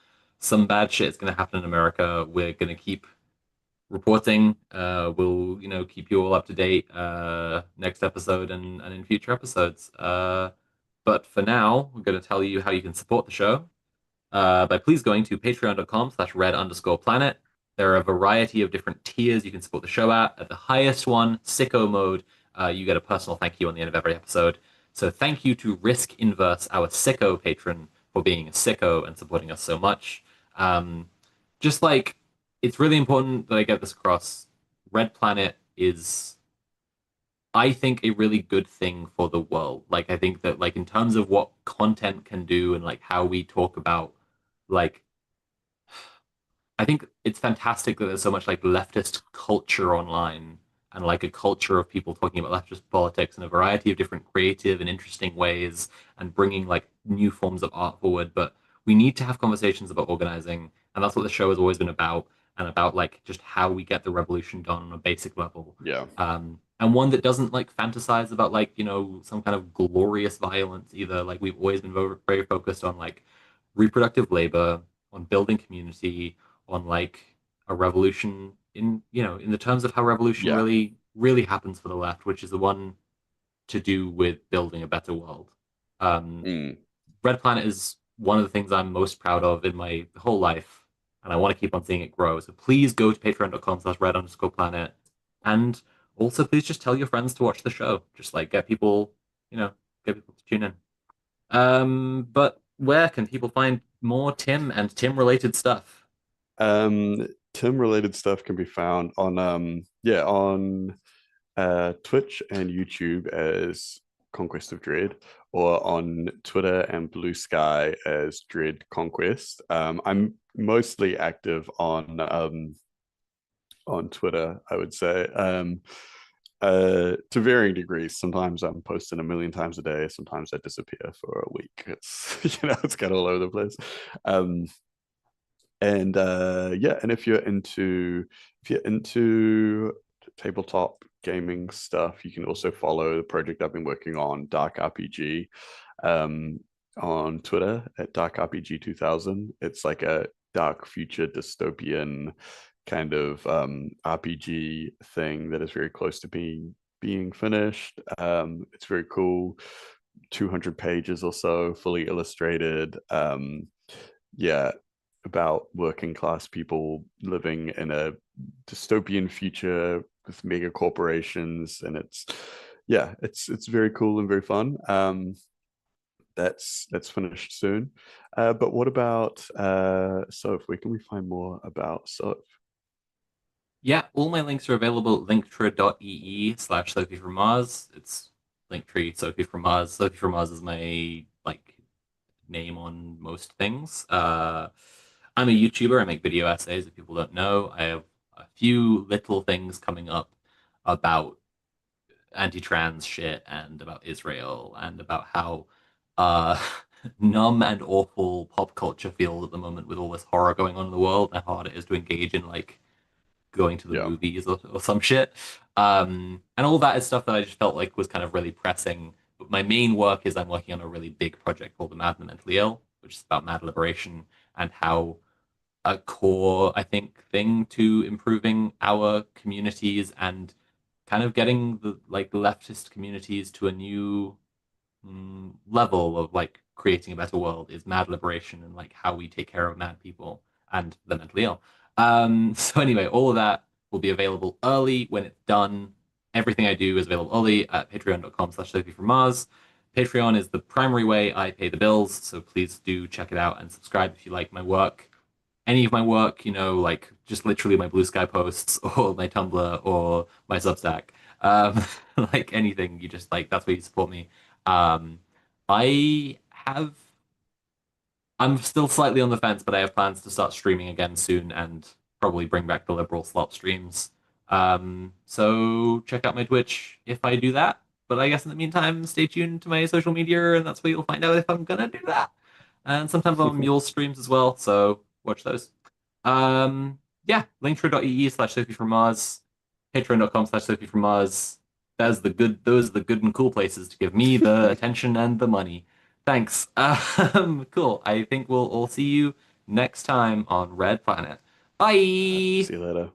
bad shit is going to happen in America. We're going to keep reporting. We'll keep you all up to date next episode and in future episodes. But for now, we're going to tell you how you can support the show by please going to patreon.com/red_planet. There are a variety of different tiers you can support the show at. At the highest one, sicko mode, you get a personal thank you on the end of every episode. So thank you to Risk Inverse, our sicko patron, for being a sicko and supporting us so much. Um, just like it's really important that I get this across. Red Planet is, I think, a really good thing for the world. Like I think that like in terms of what content can do and like how we talk about like I think it's fantastic that there's so much like leftist culture online and like a culture of people talking about leftist politics in a variety of different creative and interesting ways and bringing like new forms of art forward. But we need to have conversations about organizing, and that's what the show has always been about, and about like just how we get the revolution done on a basic level. Yeah. And one that doesn't like fantasize about like, some kind of glorious violence either. Like we've always been very focused on like reproductive labor, on building community, on like a revolution in the terms of how revolution Yeah. really happens for the left, which is the one to do with building a better world. Um, Mm. Red Planet is one of the things I'm most proud of in my whole life, and I want to keep on seeing it grow. So please go to patreon.com/red_planet. And also please just tell your friends to watch the show. Just like you know, get people to tune in. But where can people find more Tim and Tim related stuff? Tim related stuff can be found on yeah, on Twitch and YouTube as Conquest of Dread, or on Twitter and Blue Sky as Dread Conquest. I'm mostly active on Twitter, I would say. To varying degrees. Sometimes I'm posting a million times a day. Sometimes I disappear for a week. It's it's kind of all over the place. Um, and yeah, and if you're into tabletop gaming stuff, you can also follow the project I've been working on, Dark RPG, um, on Twitter at Dark RPG 2000. It's like a dark future dystopian kind of RPG thing that is very close to being finished. It's very cool. 200 pages or so, fully illustrated. Yeah, about working class people living in a dystopian future with mega corporations, and it's very cool and very fun. That's finished soon. But what about Soph? Where can we find more about Soph? Yeah, all my links are available at linktree.ee/Sophie from Mars. It's Linktree Sophie from Mars. Sophie from Mars is my like name on most things. I'm a YouTuber. I make video essays. If people don't know, I have a few little things coming up about anti-trans shit and about Israel and about how uh, numb and awful pop culture feels at the moment with all this horror going on in the world and how hard it is to engage in like going to the Yeah. movies or some shit. And all that is stuff that I just felt like was kind of really pressing. But my main work is I'm working on a really big project called The Mad and the Mentally Ill, which is about mad liberation and how a core, I think, thing to improving our communities and kind of getting the like leftist communities to a new level of like creating a better world is mad liberation and like how we take care of mad people and the mentally ill. So anyway, all of that will be available early when it's done. Everything I do is available early at patreon.com/Sophie from Mars. Patreon is the primary way I pay the bills, so please do check it out and subscribe if you like my work. Any of my work, like just literally my Blue Sky posts or my Tumblr or my Substack, um, like anything, you just like that's where you support me. Um, I have, I'm still slightly on the fence, but I have plans to start streaming again soon and probably bring back the liberal slot streams. So check out my Twitch if I do that. But I guess in the meantime, stay tuned to my social media, and that's where you'll find out if I'm gonna do that. And sometimes I'm on Mule streams as well, so watch those. Yeah, linktree.ee/Sophie from Mars, patreon.com/Sophie from Mars. Those are the good and cool places to give me the attention and the money. Thanks. Cool. I think we'll all see you next time on Red Planet. See Bye. you later.